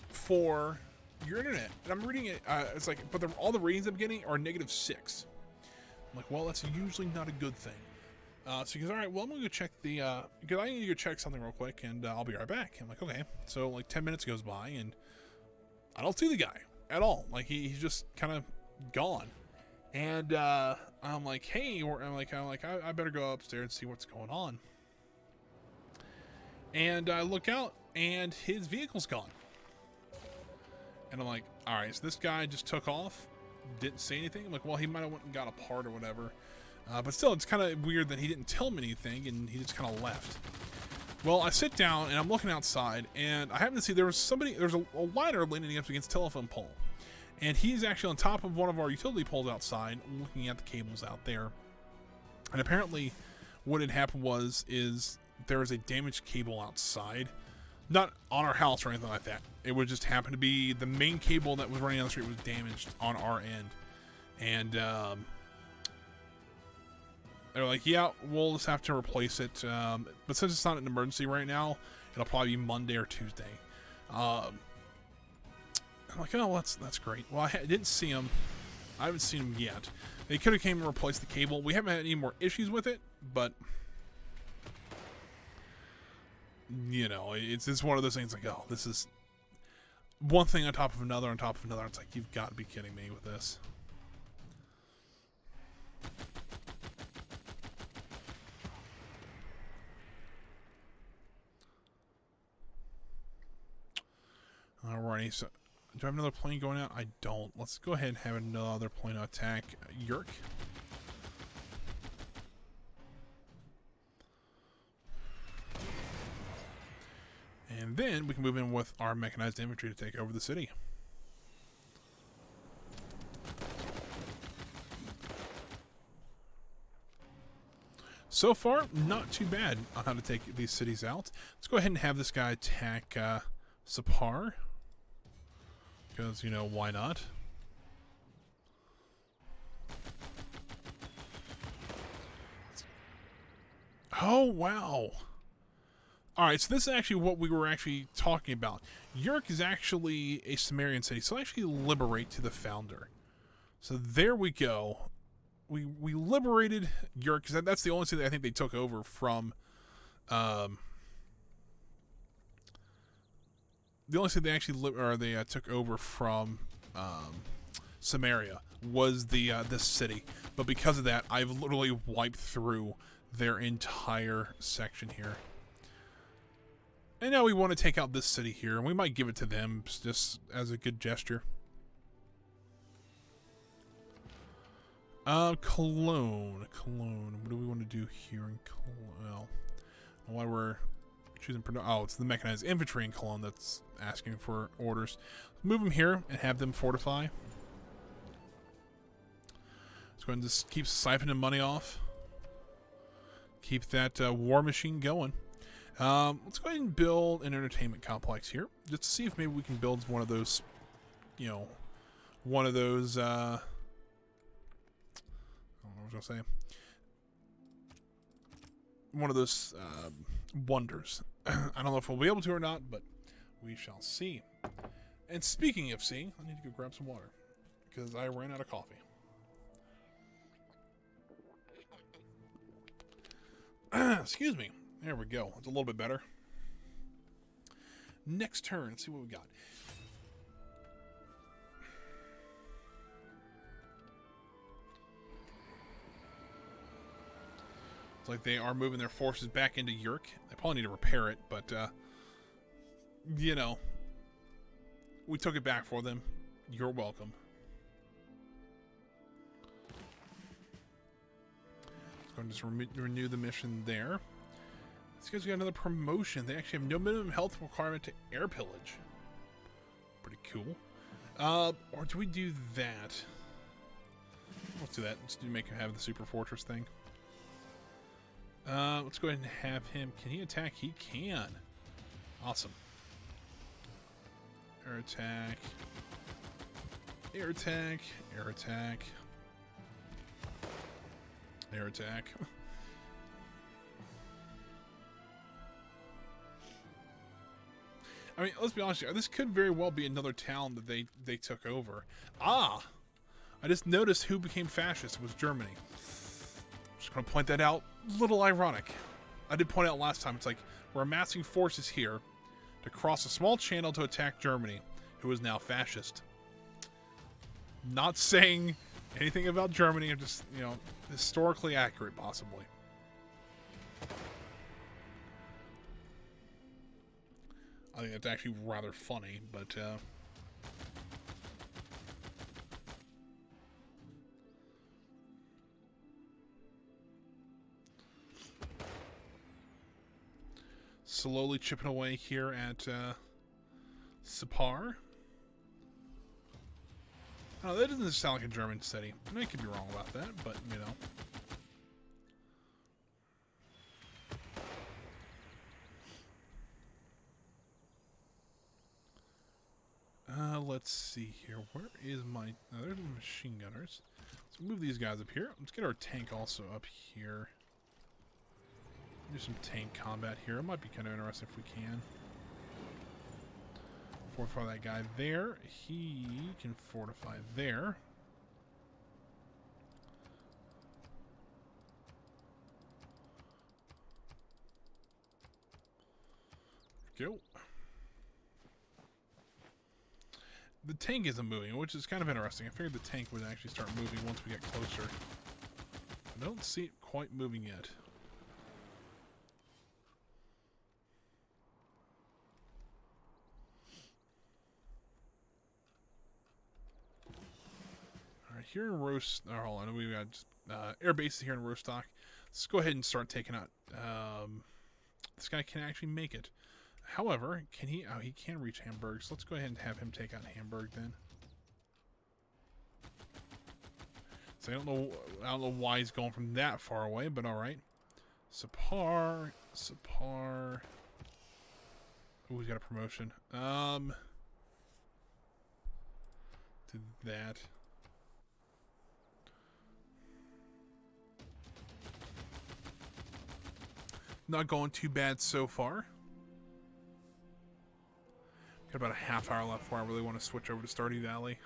For your internet, and I'm reading it. It's like, but all the readings I'm getting are -6. I'm like, well, that's usually not a good thing. So he goes, all right, well, I'm gonna go check because I need to go check something real quick, and I'll be right back. I'm like, okay. So like 10 minutes goes by, and I don't see the guy at all. Like he's just kind of gone. And I'm like, hey, I better go upstairs and see what's going on. And I look out, and his vehicle's gone. And I'm like, all right, so this guy just took off, didn't say anything. I'm like, well, he might have went and got a part or whatever. But still, it's kind of weird that he didn't tell me anything, and he just kind of left. Well, I sit down, and I'm looking outside, and I happen to see there's a ladder leaning up against a telephone pole. And he's actually on top of one of our utility poles outside, looking at the cables out there. And apparently, what had happened is there was a damaged cable outside. Not on our house or anything like that. It would just happen to be the main cable that was running down the street was damaged on our end. And they're like, yeah, we'll just have to replace it. But since it's not an emergency right now, it'll probably be Monday or Tuesday. I'm like, oh, well, that's great. Well, I didn't see him. I haven't seen him yet. They could have came and replaced the cable. We haven't had any more issues with it, but you know, it's one of those things like, oh, this is one thing on top of another on top of another. It's like, you've got to be kidding me with this. Alrighty, so do I have another plane going out? I don't. Let's go ahead and have another plane attack Yerk. And then we can move in with our mechanized infantry to take over the city. So far, not too bad on how to take these cities out. Let's go ahead and have this guy attack Sapar. Because, you know, why not? Oh, wow. Alright, so this is actually what we were actually talking about. Yerk is actually a Sumerian city, so actually liberate to the founder. So there we go. we liberated York, because that's the only thing that I think they took over from. The only thing they actually took over from Samaria was this city, but because of that, I've literally wiped through their entire section here. And now we want to take out this city here, and we might give it to them just as a good gesture. Cologne. What do we want to do here in Cologne? Well, why we're choosing... Oh, it's the mechanized infantry in Cologne that's asking for orders. Move them here and have them fortify. Let's go ahead and just keep siphoning money off. Keep that war machine going. Let's go ahead and build an entertainment complex here, just to see if maybe we can build one of those, I don't know what I was gonna say. One of those wonders. I don't know if we'll be able to or not, but we shall see. And speaking of seeing, I need to go grab some water because I ran out of coffee. Excuse me. There we go. It's a little bit better. Next turn. Let's see what we got. It's like they are moving their forces back into York. They probably need to repair it, but, we took it back for them. You're welcome. Let's go and just renew the mission there. These guys got another promotion. They actually have no minimum health requirement to air pillage. Pretty cool. Or do we do that? Let's do that. Let's make him have the super fortress thing. Let's go ahead and have him. Can he attack? He can. Awesome. Air attack. Air attack. Air attack. Air attack. I mean, let's be honest here. This could very well be another town that they took over. Ah! I just noticed who became fascist. It was Germany. Just going to point that out. Little ironic. I did point out last time. It's like, we're amassing forces here to cross a small channel to attack Germany, who is now fascist. Not saying anything about Germany. I'm just, historically accurate, possibly. I think that's actually rather funny, but, slowly chipping away here at, Sipar. Oh, that doesn't sound like a German city. I mean, I could be wrong about that, but, let's see here. Where is my... there's the machine gunners. Let's move these guys up here. Let's get our tank also up here. Do some tank combat here. It might be kind of interesting if we can. Fortify that guy there. He can fortify there. Go. The tank isn't moving, which is kind of interesting. I figured the tank would actually start moving once we get closer. I don't see it quite moving yet. Alright, here in hold on, we've got air bases here in Rostock. Let's go ahead and start taking out... this guy can actually make it. However, can he... Oh, he can reach Hamburg, so let's go ahead and have him take out Hamburg then. So I don't know why he's going from that far away, but alright. Sipar. Oh, he's got a promotion. To that. Not going too bad so far. Got about a half hour left before I really want to switch over to Stardew Valley.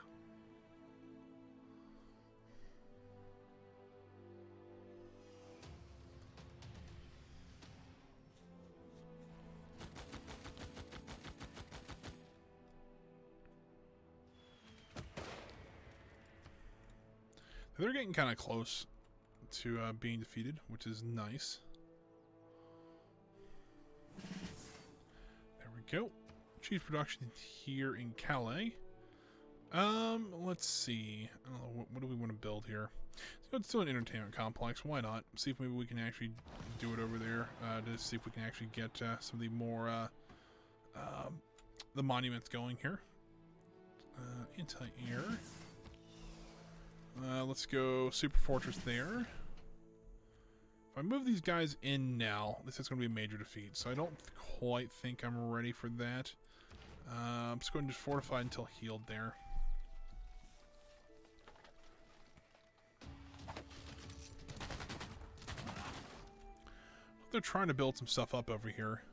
They're getting kind of close to being defeated, which is nice. There we go. Cheese production here in Calais. Let's see. I don't know, what do we want to build here? Let's do an entertainment complex. Why not? See if maybe we can actually do it over there. To see if we can actually get some of the more the monuments going here. Anti-air. Let's go Super Fortress there. If I move these guys in now, this is going to be a major defeat. So I don't quite think I'm ready for that. I'm just going to just fortify until healed there. They're trying to build some stuff up over here.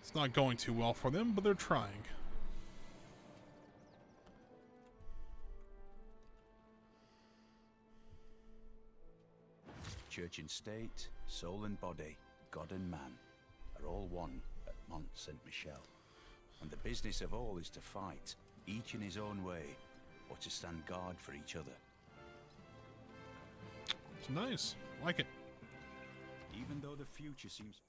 It's not going too well for them, but they're trying. Church and state, soul and body, God and man are all one at Mont Saint-Michel. And the business of all is to fight, each in his own way, or to stand guard for each other. It's nice. Like it. Even though the future seems...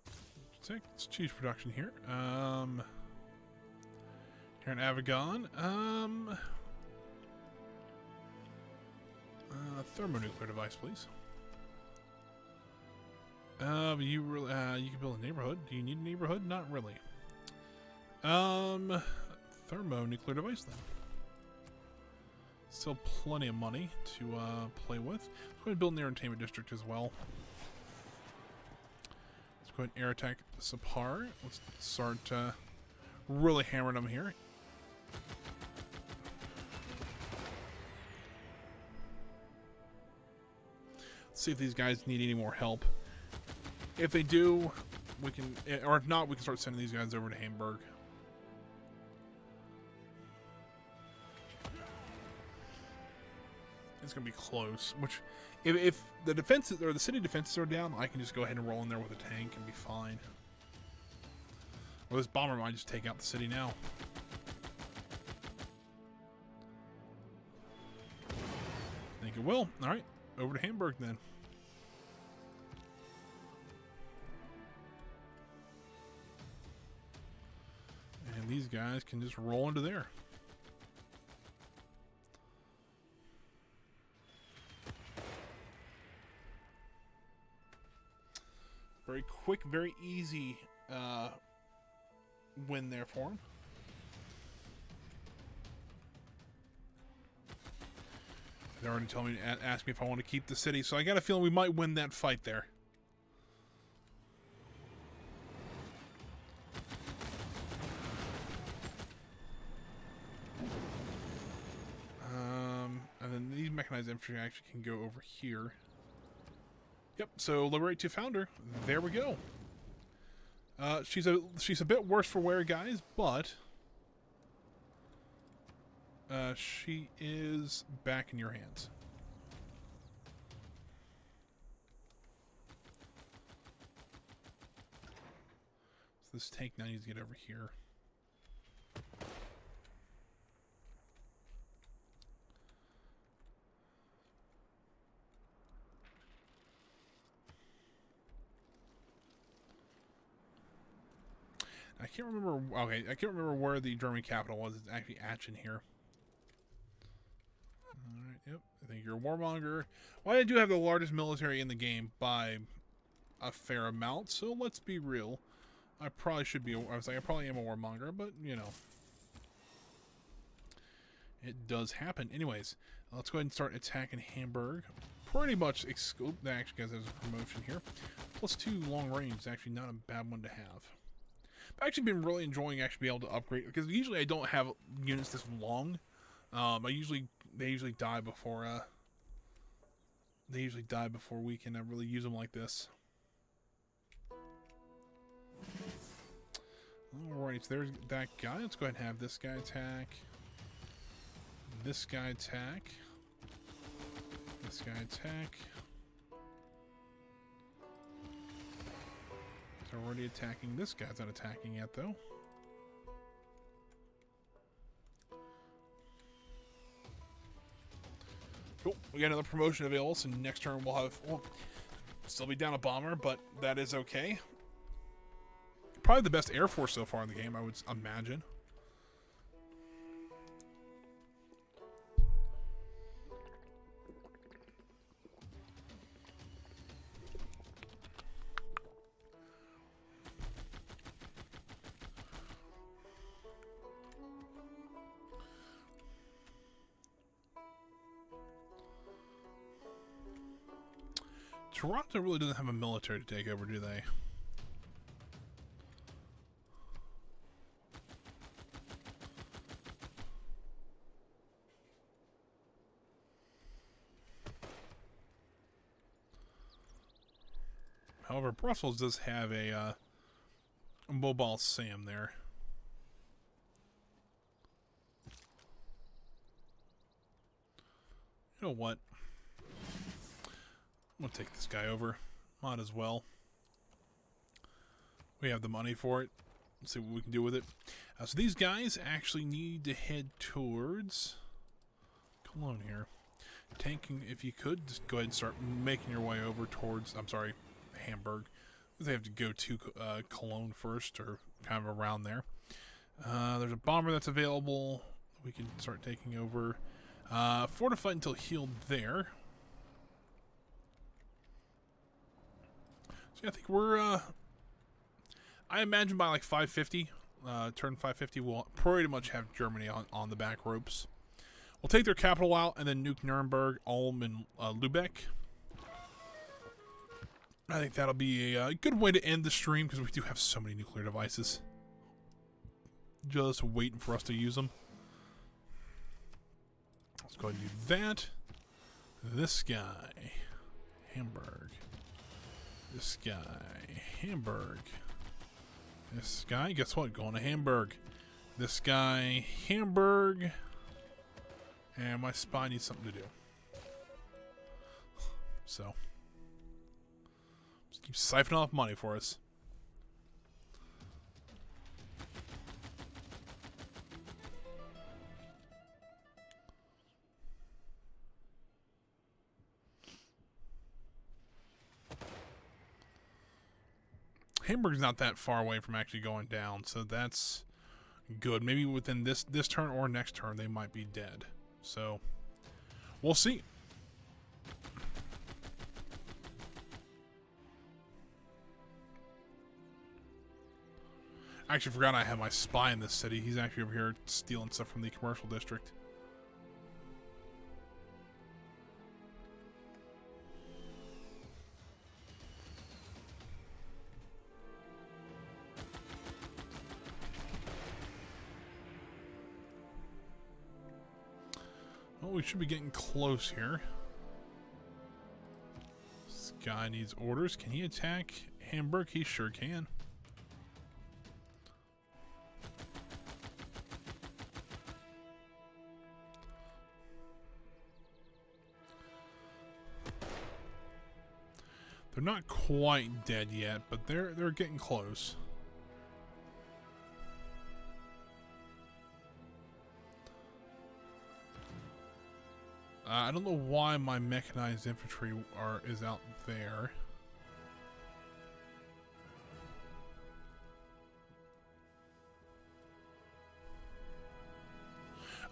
Let's take this cheese production here. Here in Avagon. Thermonuclear device, please. You can build a neighborhood. Do you need a neighborhood? Not really. Thermonuclear device then. Still plenty of money to play with. Let's go ahead and build an entertainment district as well. Let's go ahead and air attack Sapar. Let's start really hammering them here. Let's see if these guys need any more help. If they do, we can, or if not, we can start sending these guys over to Hamburg. It's gonna be close. Which, if the defenses or the city defenses are down, I can just go ahead and roll in there with a tank and be fine. Or this bomber might just take out the city now. I think it will. All right, over to Hamburg then. And these guys can just roll into there. Very quick, very easy win there for him. They already told me to ask me if I want to keep the city, so I got a feeling we might win that fight there. And then these mechanized infantry actually can go over here. Yep, so Liberate to Founder. There we go. She's a bit worse for wear, guys, but she is back in your hands. So this tank now needs to get over here. I can't remember. Okay, I can't remember where the German capital was. It's actually Aachen here. All right. Yep. I think you're a warmonger. Well, I do have the largest military in the game by a fair amount. So let's be real. I probably should be. I was like, I probably am a warmonger, but you know, it does happen. Anyways, let's go ahead and start attacking Hamburg. Pretty much exclude. That actually guys has a promotion here. +2 long range is actually not a bad one to have. I've actually been really enjoying actually being able to upgrade, because usually I don't have units this long. They usually die before we can really use them like this. Alright, so there's that guy. Let's go ahead and have this guy attack. This guy attack. This guy attack. Already attacking. This guy's not attacking yet, though. Cool. We got another promotion available, so next turn we'll still be down a bomber, but that is okay. Probably the best Air Force so far in the game, I would imagine. Toronto really doesn't have a military to take over, do they? However, Brussels does have a mobile SAM there. You know what? I'm gonna take this guy over. Might as well. We have the money for it. Let's see what we can do with it. So these guys actually need to head towards Cologne here. Tanking, if you could, just go ahead and start making your way over towards, I'm sorry, Hamburg. They have to go to Cologne first, or kind of around there. There's a bomber that's available. We can start taking over. Fortified until healed there. So yeah, I think we're, I imagine by like 550, turn 550, we'll pretty much have Germany on the back ropes. We'll take their capital out and then nuke Nuremberg, Ulm, and Lubeck. I think that'll be a good way to end the stream because we do have so many nuclear devices. Just waiting for us to use them. Let's go ahead and do that. This guy, Hamburg. This guy, Hamburg. This guy, guess what? Going to Hamburg. This guy, Hamburg. And my spy needs something to do. So, just keep siphoning off money for us. Hamburg's not that far away from actually going down, so that's good. Maybe within this turn or next turn, they might be dead. So, we'll see. I actually forgot I had my spy in this city. He's actually over here stealing stuff from the commercial district. Well, we should be getting close here. This guy needs orders. Can he attack Hamburg? He sure can. They're not quite dead yet, but they're getting close. I don't know why my mechanized infantry is out there.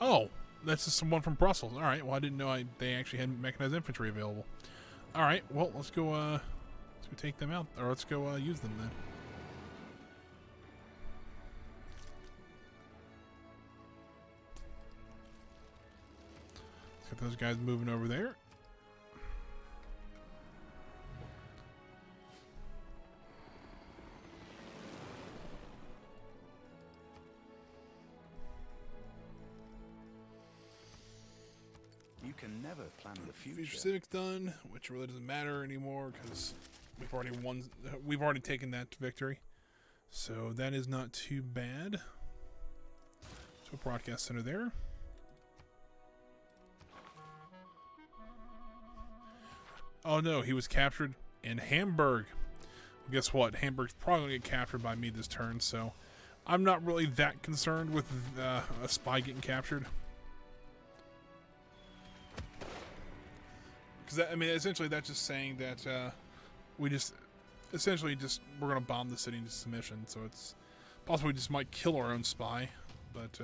Oh, that's just someone from Brussels. All right. Well, I didn't know they actually had mechanized infantry available. All right. Well, let's go take them out, or let's go use them then. Let's get those guys moving over there. You can never plan the future. Civic's done, which really doesn't matter anymore because we've already won. We've already taken that victory, so that is not too bad. So broadcast center there. Oh no, he was captured in Hamburg. Well, guess what? Hamburg's probably gonna get captured by me this turn, so I'm not really that concerned with a spy getting captured. because I mean, essentially that's just saying that we just essentially we're gonna bomb the city into submission. So it's possible we just might kill our own spy, but.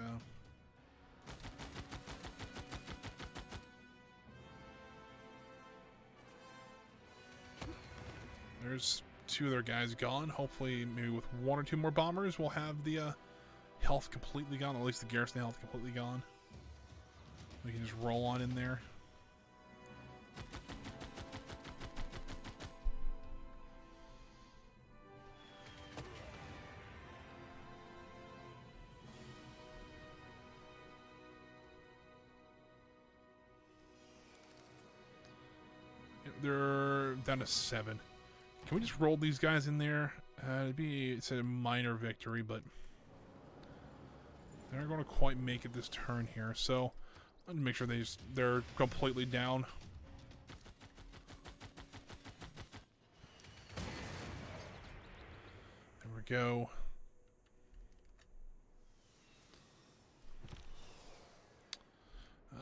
There's 2 of their guys gone. Hopefully, maybe with 1 or 2 more bombers, we'll have the health completely gone. Or at least the garrison health completely gone. We can just roll on in there. They're down to 7. Can we just roll these guys in there? It's a minor victory, but they're not going to quite make it this turn here. So I'm gonna make sure they're completely down. There we go.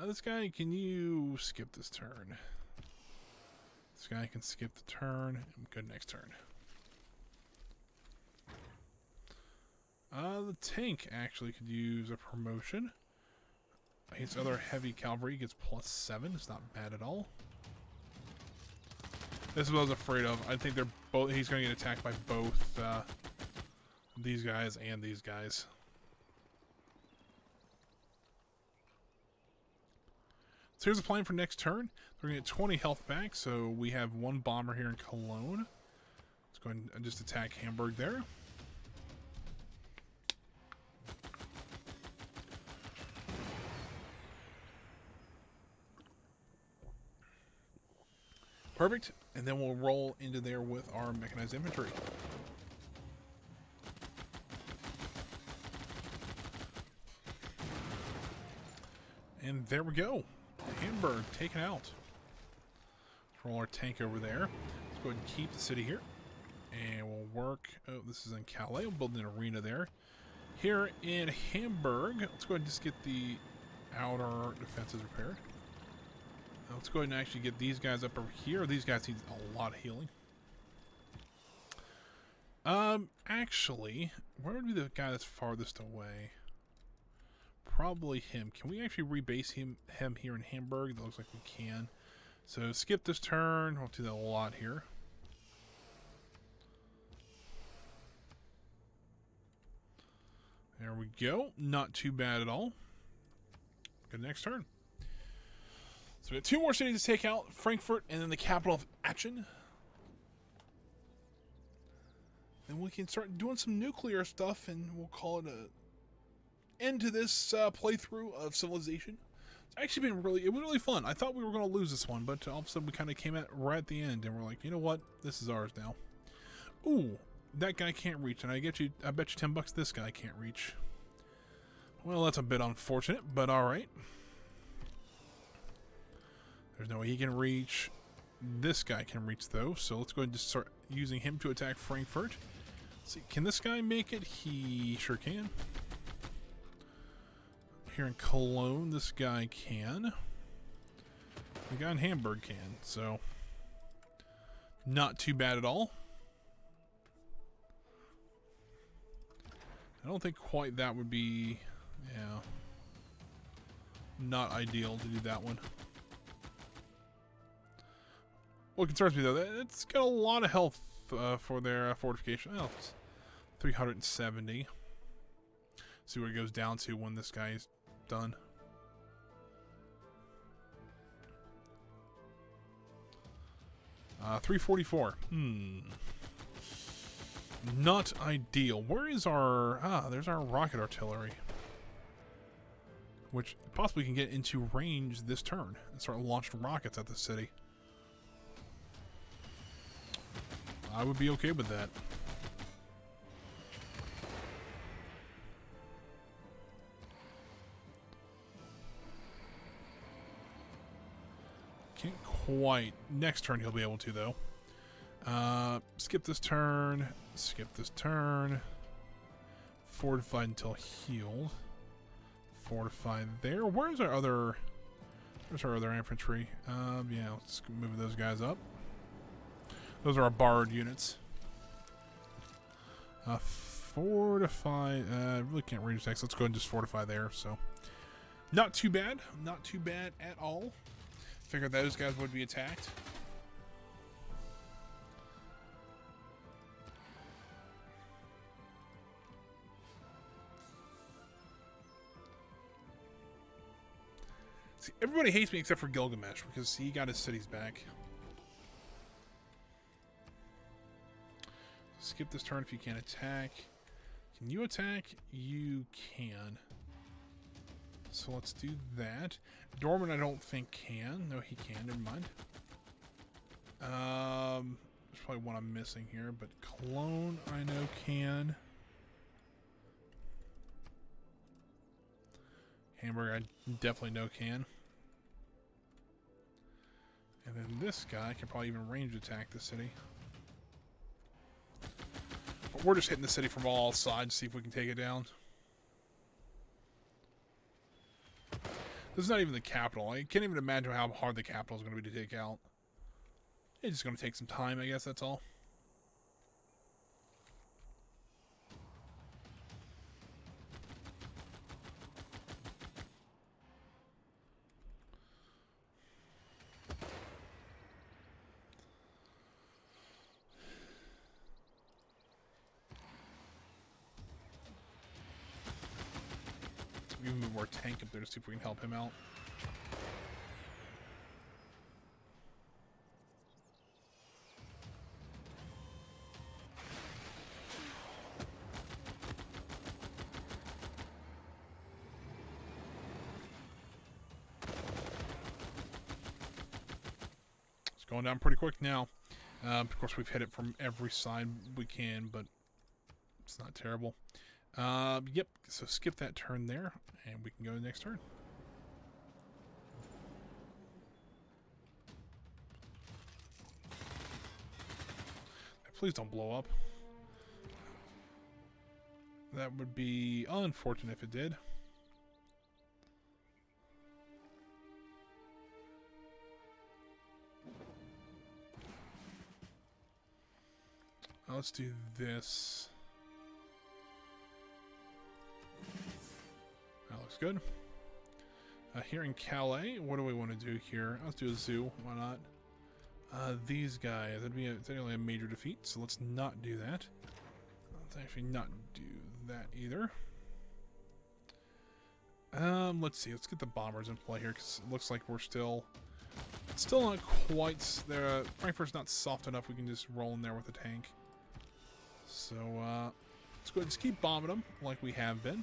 This guy, can you skip this turn? This guy can skip the turn. I'm good next turn. The tank actually could use a promotion. His other heavy cavalry gets +7. It's not bad at all. This is what I was afraid of. I think they're both. He's going to get attacked by both these guys and these guys. So here's the plan for next turn. We're going to get 20 health back, so we have 1 bomber here in Cologne. Let's go ahead and just attack Hamburg there. Perfect. And then we'll roll into there with our mechanized infantry. And there we go. Hamburg taken out. Let's roll our tank over there. Let's go ahead and keep the city here. And we'll work. Oh, this is in Calais. We'll build an arena there. Here in Hamburg, let's go ahead and just get the outer defenses repaired. Let's go ahead and actually get these guys up over here. These guys need a lot of healing. Actually, where would be the guy that's farthest away? Probably him. Can we actually rebase him here in Hamburg? That looks like we can. So skip this turn. We'll do that a lot here. There we go. Not too bad at all. Good next turn. So we have 2 more cities to take out. Frankfurt and then the capital of Aachen. Then we can start doing some nuclear stuff and we'll call it a end to this playthrough of Civilization. It's actually been really fun. I thought we were going to lose this one, but all of a sudden we kind of came at right at the end and we're like, you know what? This is ours now. Ooh, that guy can't reach, and I bet you $10 this guy can't reach. Well, that's a bit unfortunate, but all right. There's no way he can reach. This guy can reach though, so let's go ahead and just start using him to attack Frankfurt. Let's see, can this guy make it? He sure can. Here in Cologne, this guy can. The guy in Hamburg can, so not too bad at all. I don't think quite that would be, yeah, not ideal to do that one. What concerns me though, it's got a lot of health for their fortification. Oh, it's 370. See what it goes down to when this guy is done. Uh, 344. Not ideal. Where is our... there's our rocket artillery. Which possibly can get into range this turn and start launching rockets at the city. I would be okay with that. Can't quite. Next turn he'll be able to, though. Skip this turn. Skip this turn. Fortified until healed. Fortified there. Where's our other There's our other infantry. Yeah, let's move those guys up. Those are our borrowed units. Fortify. Really can't range attacks. Let's go ahead and just fortify there. So, not too bad. Not too bad at all. Figured those guys would be attacked. See, everybody hates me except for Gilgamesh because he got his cities back. Skip this turn if you can't attack. Can you attack? You can. So let's do that. Dorman I don't think can. No, he can. Never mind. There's probably one I'm missing here, but Clone I know can. Hamburg I definitely know can. And then this guy can probably even range attack the city. But we're just hitting the city from all sides to see if we can take it down. This is not even the capital. I can't even imagine how hard the capital is going to be to take out. It's just going to take some time, I guess, that's all. We can move our tank up there to see if we can help him out. It's going down pretty quick now. Of course, we've hit it from every side we can, but it's not terrible. Yep, so skip that turn there, and we can go to the next turn. Please don't blow up. That would be unfortunate if it did. Let's do this. That looks good. Here in Calais, what do we want to do here? Let's do a zoo. Why not? These guys. That'd be technically a major defeat, so let's not do that. Let's actually not do that either. Let's see. Let's get the bombers in play here, because it looks like we're still not quite there. Frankfurt's not soft enough. We can just roll in there with a tank. So, let's go ahead and just keep bombing them like we have been.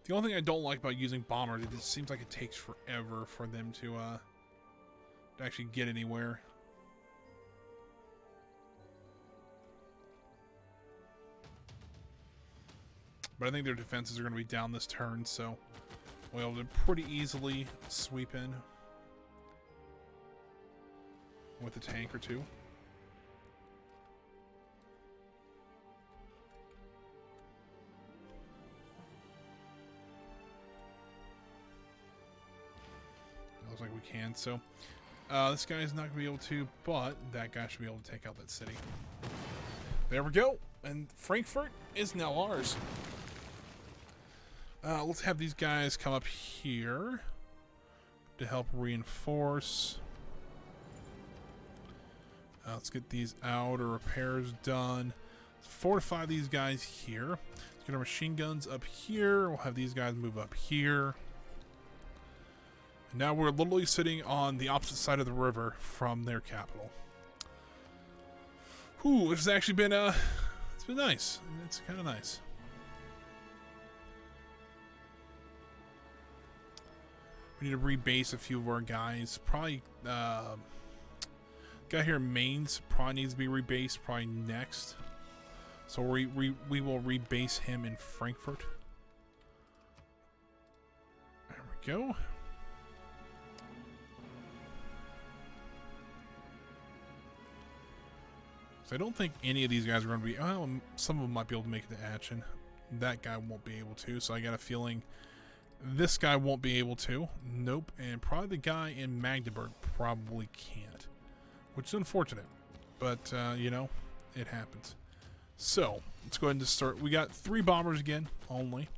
The only thing I don't like about using bombers, it just seems like it takes forever for them to actually get anywhere. But I think their defenses are going to be down this turn, so we'll be able to pretty easily sweep in with a tank or two. Looks like we can. So this guy is not going to be able to, but that guy should be able to take out that city. There we go. And Frankfurt is now ours. Let's have these guys come up here to help reinforce. Let's get these outer repairs done. Let's fortify these guys here. Let's get our machine guns up here. We'll have these guys move up here. Now we're literally sitting on the opposite side of the river from their capital. Ooh, it's actually been it's been nice. It's kind of nice. We need to rebase a few of our guys. Probably Guy here in Mainz probably needs to be rebased probably next. So we will rebase him in Frankfurt. There we go. So I don't think any of these guys are going to be... Well, some of them might be able to make it to Aachen. That guy won't be able to. So I got a feeling this guy won't be able to. Nope. And probably the guy in Magdeburg probably can't. Which is unfortunate. But, you know, it happens. So, let's go ahead and just start. We got 3 bombers again, only.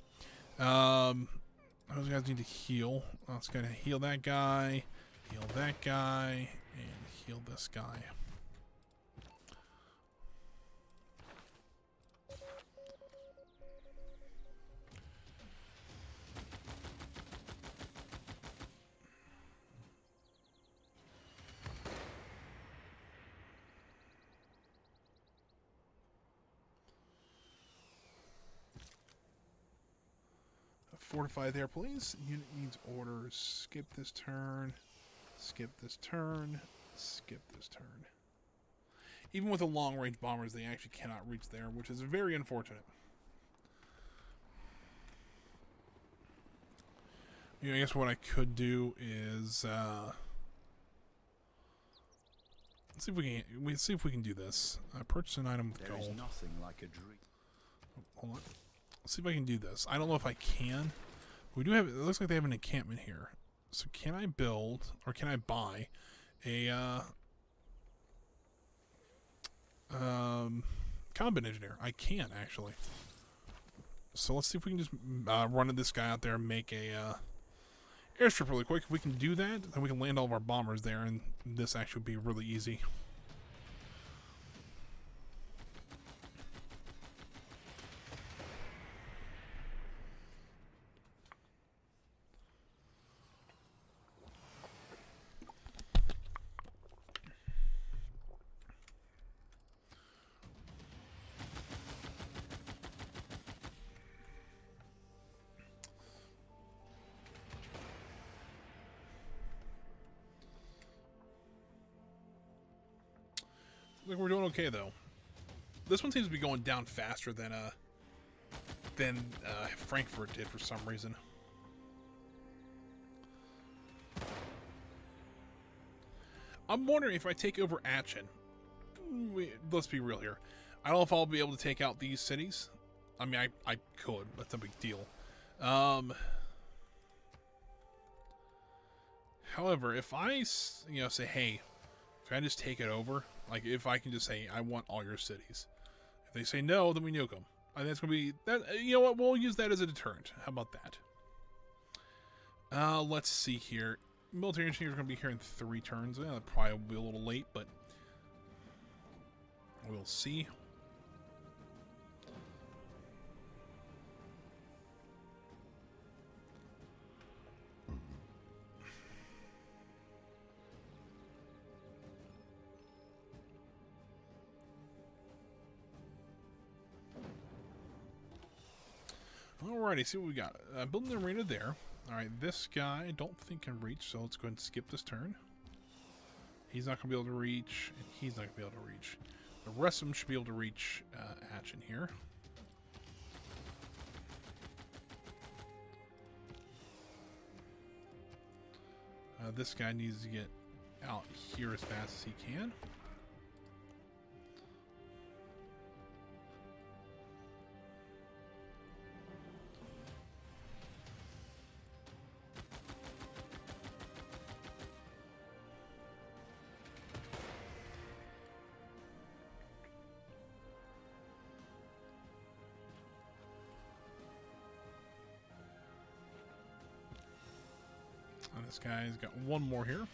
Those guys need to heal. Let's go ahead and heal that guy, and heal this guy. Fortify there, please. Unit needs orders. Skip this turn. Skip this turn. Skip this turn. Even with the long-range bombers, they actually cannot reach there, which is very unfortunate. You know, I guess what I could do is let's see if we can do this. Purchase an item with gold. There is nothing like a dream. Oh, hold on. Let's see if I can do this. I don't know if I can. We do have, it looks like they have an encampment here. So can I build, or can I buy a combat engineer? I can, actually. So let's see if we can just run this guy out there and make a airstrip really quick. If we can do that, then we can land all of our bombers there, and this actually would be really easy. Like we're doing okay though. This one seems to be going down faster than Frankfurt did for some reason. I'm wondering if I take over Aachen. Let's be real here. I don't know if I'll be able to take out these cities. I mean, I could. That's a big deal. However, if I say, hey, can I just take it over? Like, if I can just say, I want all your cities. If they say no, then we nuke them. I think that's going to be... that. You know what? We'll use that as a deterrent. How about that? Let's see here. Military engineers are going to be here in 3 turns. That probably will be a little late, but... we'll see. Alrighty, see what we got. Building the arena there. Alright, this guy I don't think can reach, so let's go ahead and skip this turn. He's not going to be able to reach, and he's not going to be able to reach. The rest of them should be able to reach Aachen here. This guy needs to get out here as fast as he can. And this guy's got one more here.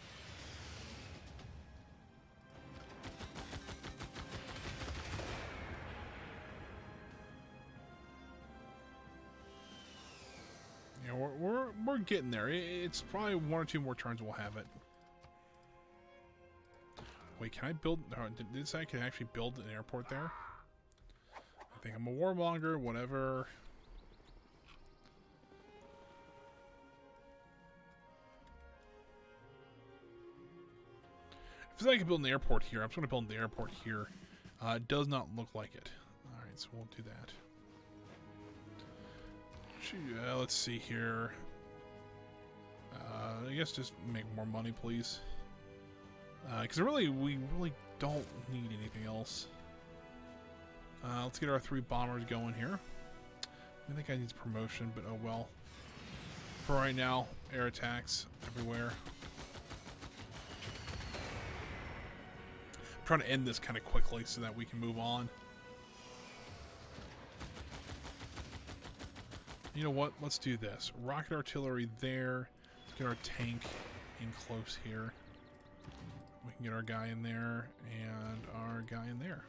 Yeah, we're getting there. It's probably 1 or 2 more turns we'll have it. Wait, can I build? Did this guy can actually build an airport there? I think I'm a warmonger. Whatever. If I can build an airport here, I'm just going to build the airport here. It does not look like it. Alright, so we'll do that. Let's see here. I guess just make more money, please. Because we really don't need anything else. Let's get our 3 bombers going here. I think I need promotion, but oh well. For right now, air attacks everywhere. I'm trying to end this kind of quickly so that we can move on. You know what? Let's do this. Rocket artillery there. Let's get our tank in close here. We can get our guy in there and our guy in there.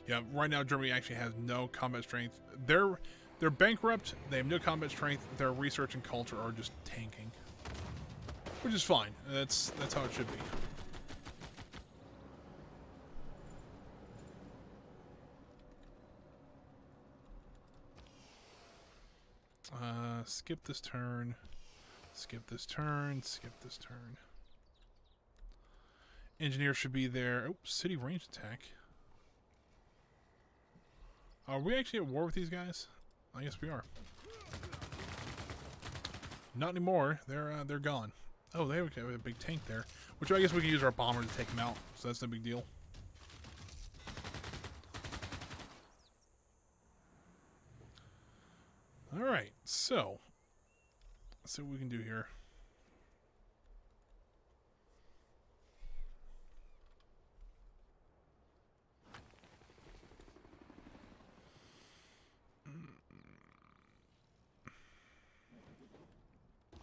Yeah, right now Germany actually has no combat strength. They're bankrupt. They have no combat strength. Their research and culture are just tanking, which is fine. That's how it should be. Skip this turn. Skip this turn. Skip this turn. Engineer should be there. Oh, city range attack. Are we actually at war with these guys? I guess we are. Not anymore. They're gone. Oh, they have a big tank there, which I guess we can use our bomber to take them out. So that's no big deal. All right, so let's see what we can do here.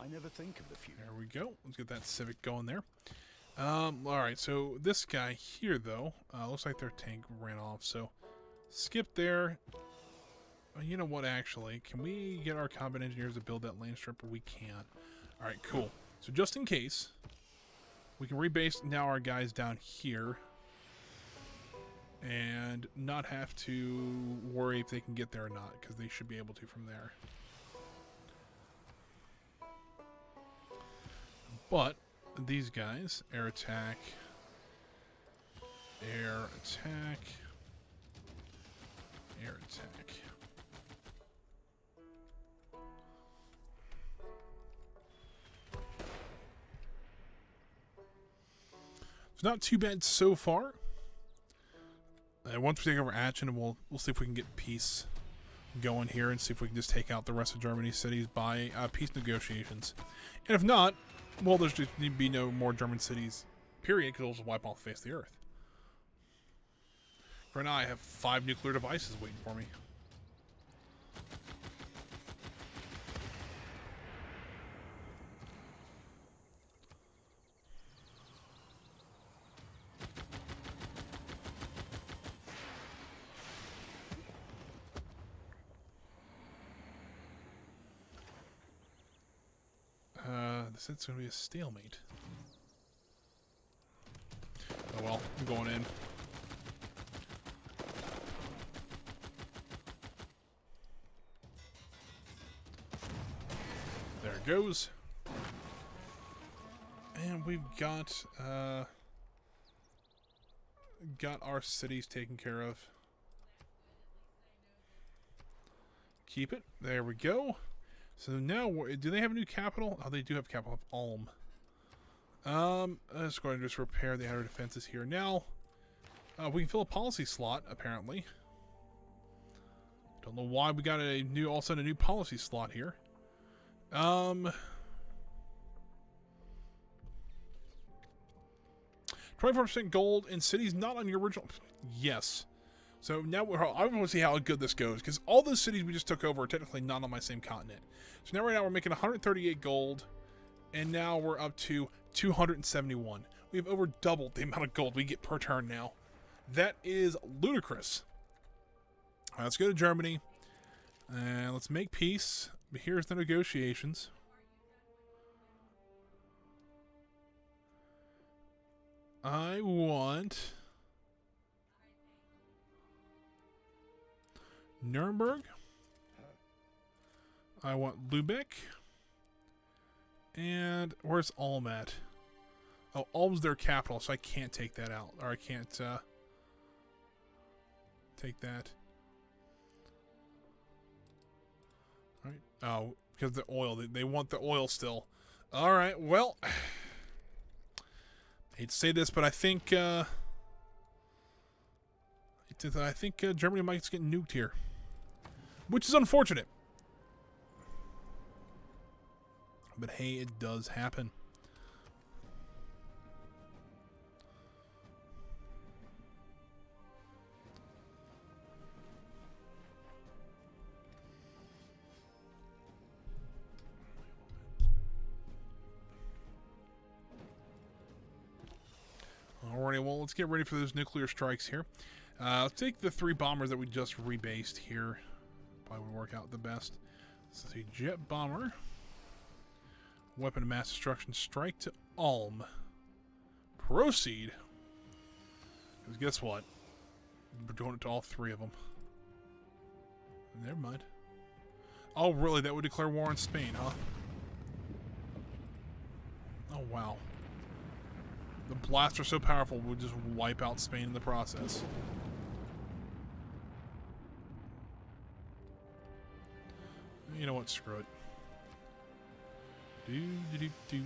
I never think of the future. There we go. Let's get that Civic going there. All right, so this guy here, though, looks like their tank ran off. So skip there. You know what, actually? Can we get our combat engineers to build that lane strip? We can. All right, cool. So just in case, we can rebase now our guys down here and not have to worry if they can get there or not, because they should be able to from there. But these guys, air attack, air attack, air attack. It's not too bad so far. Once we take over Aachen, we'll see if we can get peace going here and see if we can just take out the rest of Germany's cities by peace negotiations. And if not, well, there's just need to be no more German cities, period, because it'll just wipe off the face of the earth. For now, I have 5 nuclear devices waiting for me. It's going to be a stalemate. Oh well, I'm going in. There it goes. And we've got our cities taken care of. Keep it. There we go. So now, do they have a new capital? Oh, they do have capital of Ulm. Let's go ahead and just repair the outer defenses here. Now, we can fill a policy slot, apparently. Don't know why we got all of a sudden a new policy slot here. 24% gold in cities not on your original. Yes. So now I want to see how good this goes, because all those cities we just took over are technically not on my same continent. So now right now we're making 138 gold, and now we're up to 271. We have over doubled the amount of gold we get per turn now. That is ludicrous. Let's go to Germany, and let's make peace. But here's the negotiations. I want Nuremberg. I want Lübeck. And where's Ulm at? Oh, Ulm's their capital, so I can't take that out. Or I can't take that. Alright. Oh, because the oil. They want the oil still. Alright, well. Hate to say this, but I think Germany might get nuked here. Which is unfortunate. But hey, it does happen. Alrighty, well, let's get ready for those nuclear strikes here. Let's take the 3 bombers that we just rebased here. Probably would work out the best. So let's see, jet bomber. Weapon of mass destruction strike to Ulm. Proceed. Because guess what? We're doing it to all 3 of them. Never mind. Oh, really? That would declare war on Spain, huh? Oh, wow. The blasts are so powerful, we'll just wipe out Spain in the process. You know what? Screw it. Do.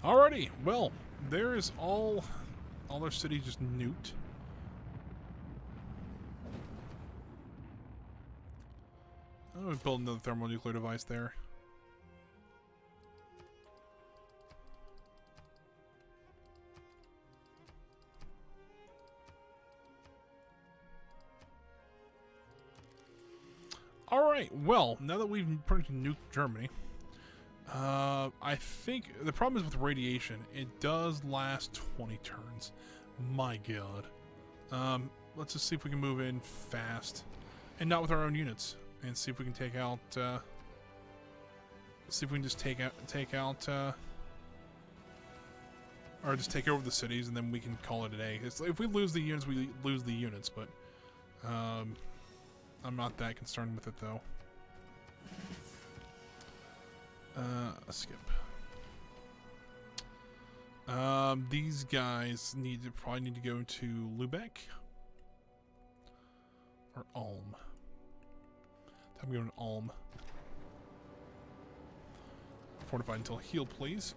Alrighty, well, there is all their cities just nuked. I'm gonna build another thermonuclear device there. Alright, well, now that we've pretty much nuked Germany, I think the problem is with radiation. It does last 20 turns. My god. Let's just see if we can move in fast. And not with our own units. And see if we can take out, see if we can just take out, or just take over the cities and then we can call it a day. If we lose the units, we lose the units, but, I'm not that concerned with it though. Skip. These guys probably need to go to Lübeck or Ulm. I'm going to Ulm. Fortified until heal, please.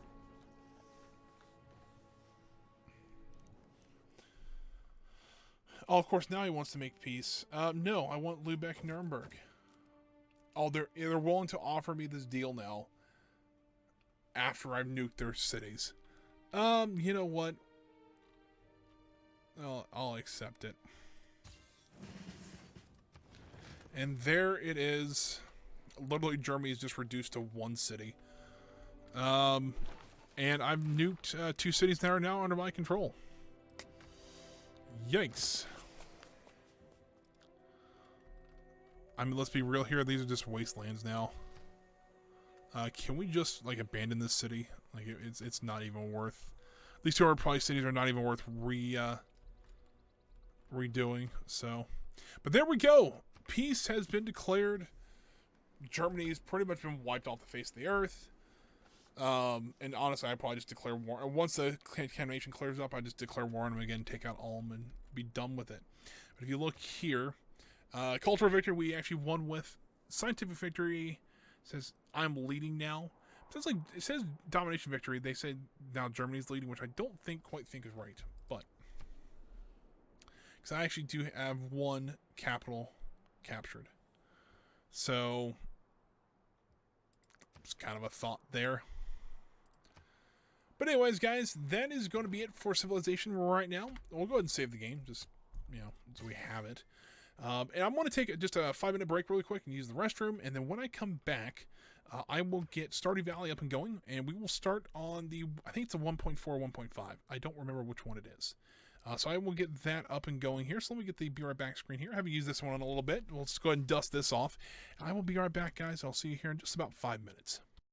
Oh, of course, now he wants to make peace. No, I want Lübeck, Nuremberg. Oh, they're willing to offer me this deal now. After I've nuked their cities. You know what? I'll accept it. And there it is. Literally, Germany is just reduced to 1 city. And I've nuked 2 cities that are now under my control. Yikes. I mean, let's be real here. These are just wastelands now. Can we just, like, abandon this city? Like, it's not even worth... These 2 probably cities are not even worth redoing, so... But there we go! Peace has been declared. Germany's pretty much been wiped off the face of the earth. And honestly, I'd probably just declare war. Once the contamination clears up, I just declare war on them again, take out Ulm, and be done with it. But if you look here, cultural victory, we actually won with. Scientific victory says I'm leading now. It says domination victory. They said now Germany's leading, which I don't quite think is right. But because I actually do have 1 capital captured, so it's kind of a thought there. But anyways, guys, that is going to be it for Civilization right now. We'll go ahead and save the game. Just so we have it. And I'm going to take just a 5-minute break really quick and use the restroom. And then when I come back, I will get Stardew Valley up and going. And we will start on I think it's a 1.4 or 1.5. I don't remember which one it is. So I will get that up and going here. So let me get the Be Right Back screen here. I haven't used this one in a little bit. We'll just go ahead and dust this off. And I will be right back, guys. I'll see you here in just about 5 minutes.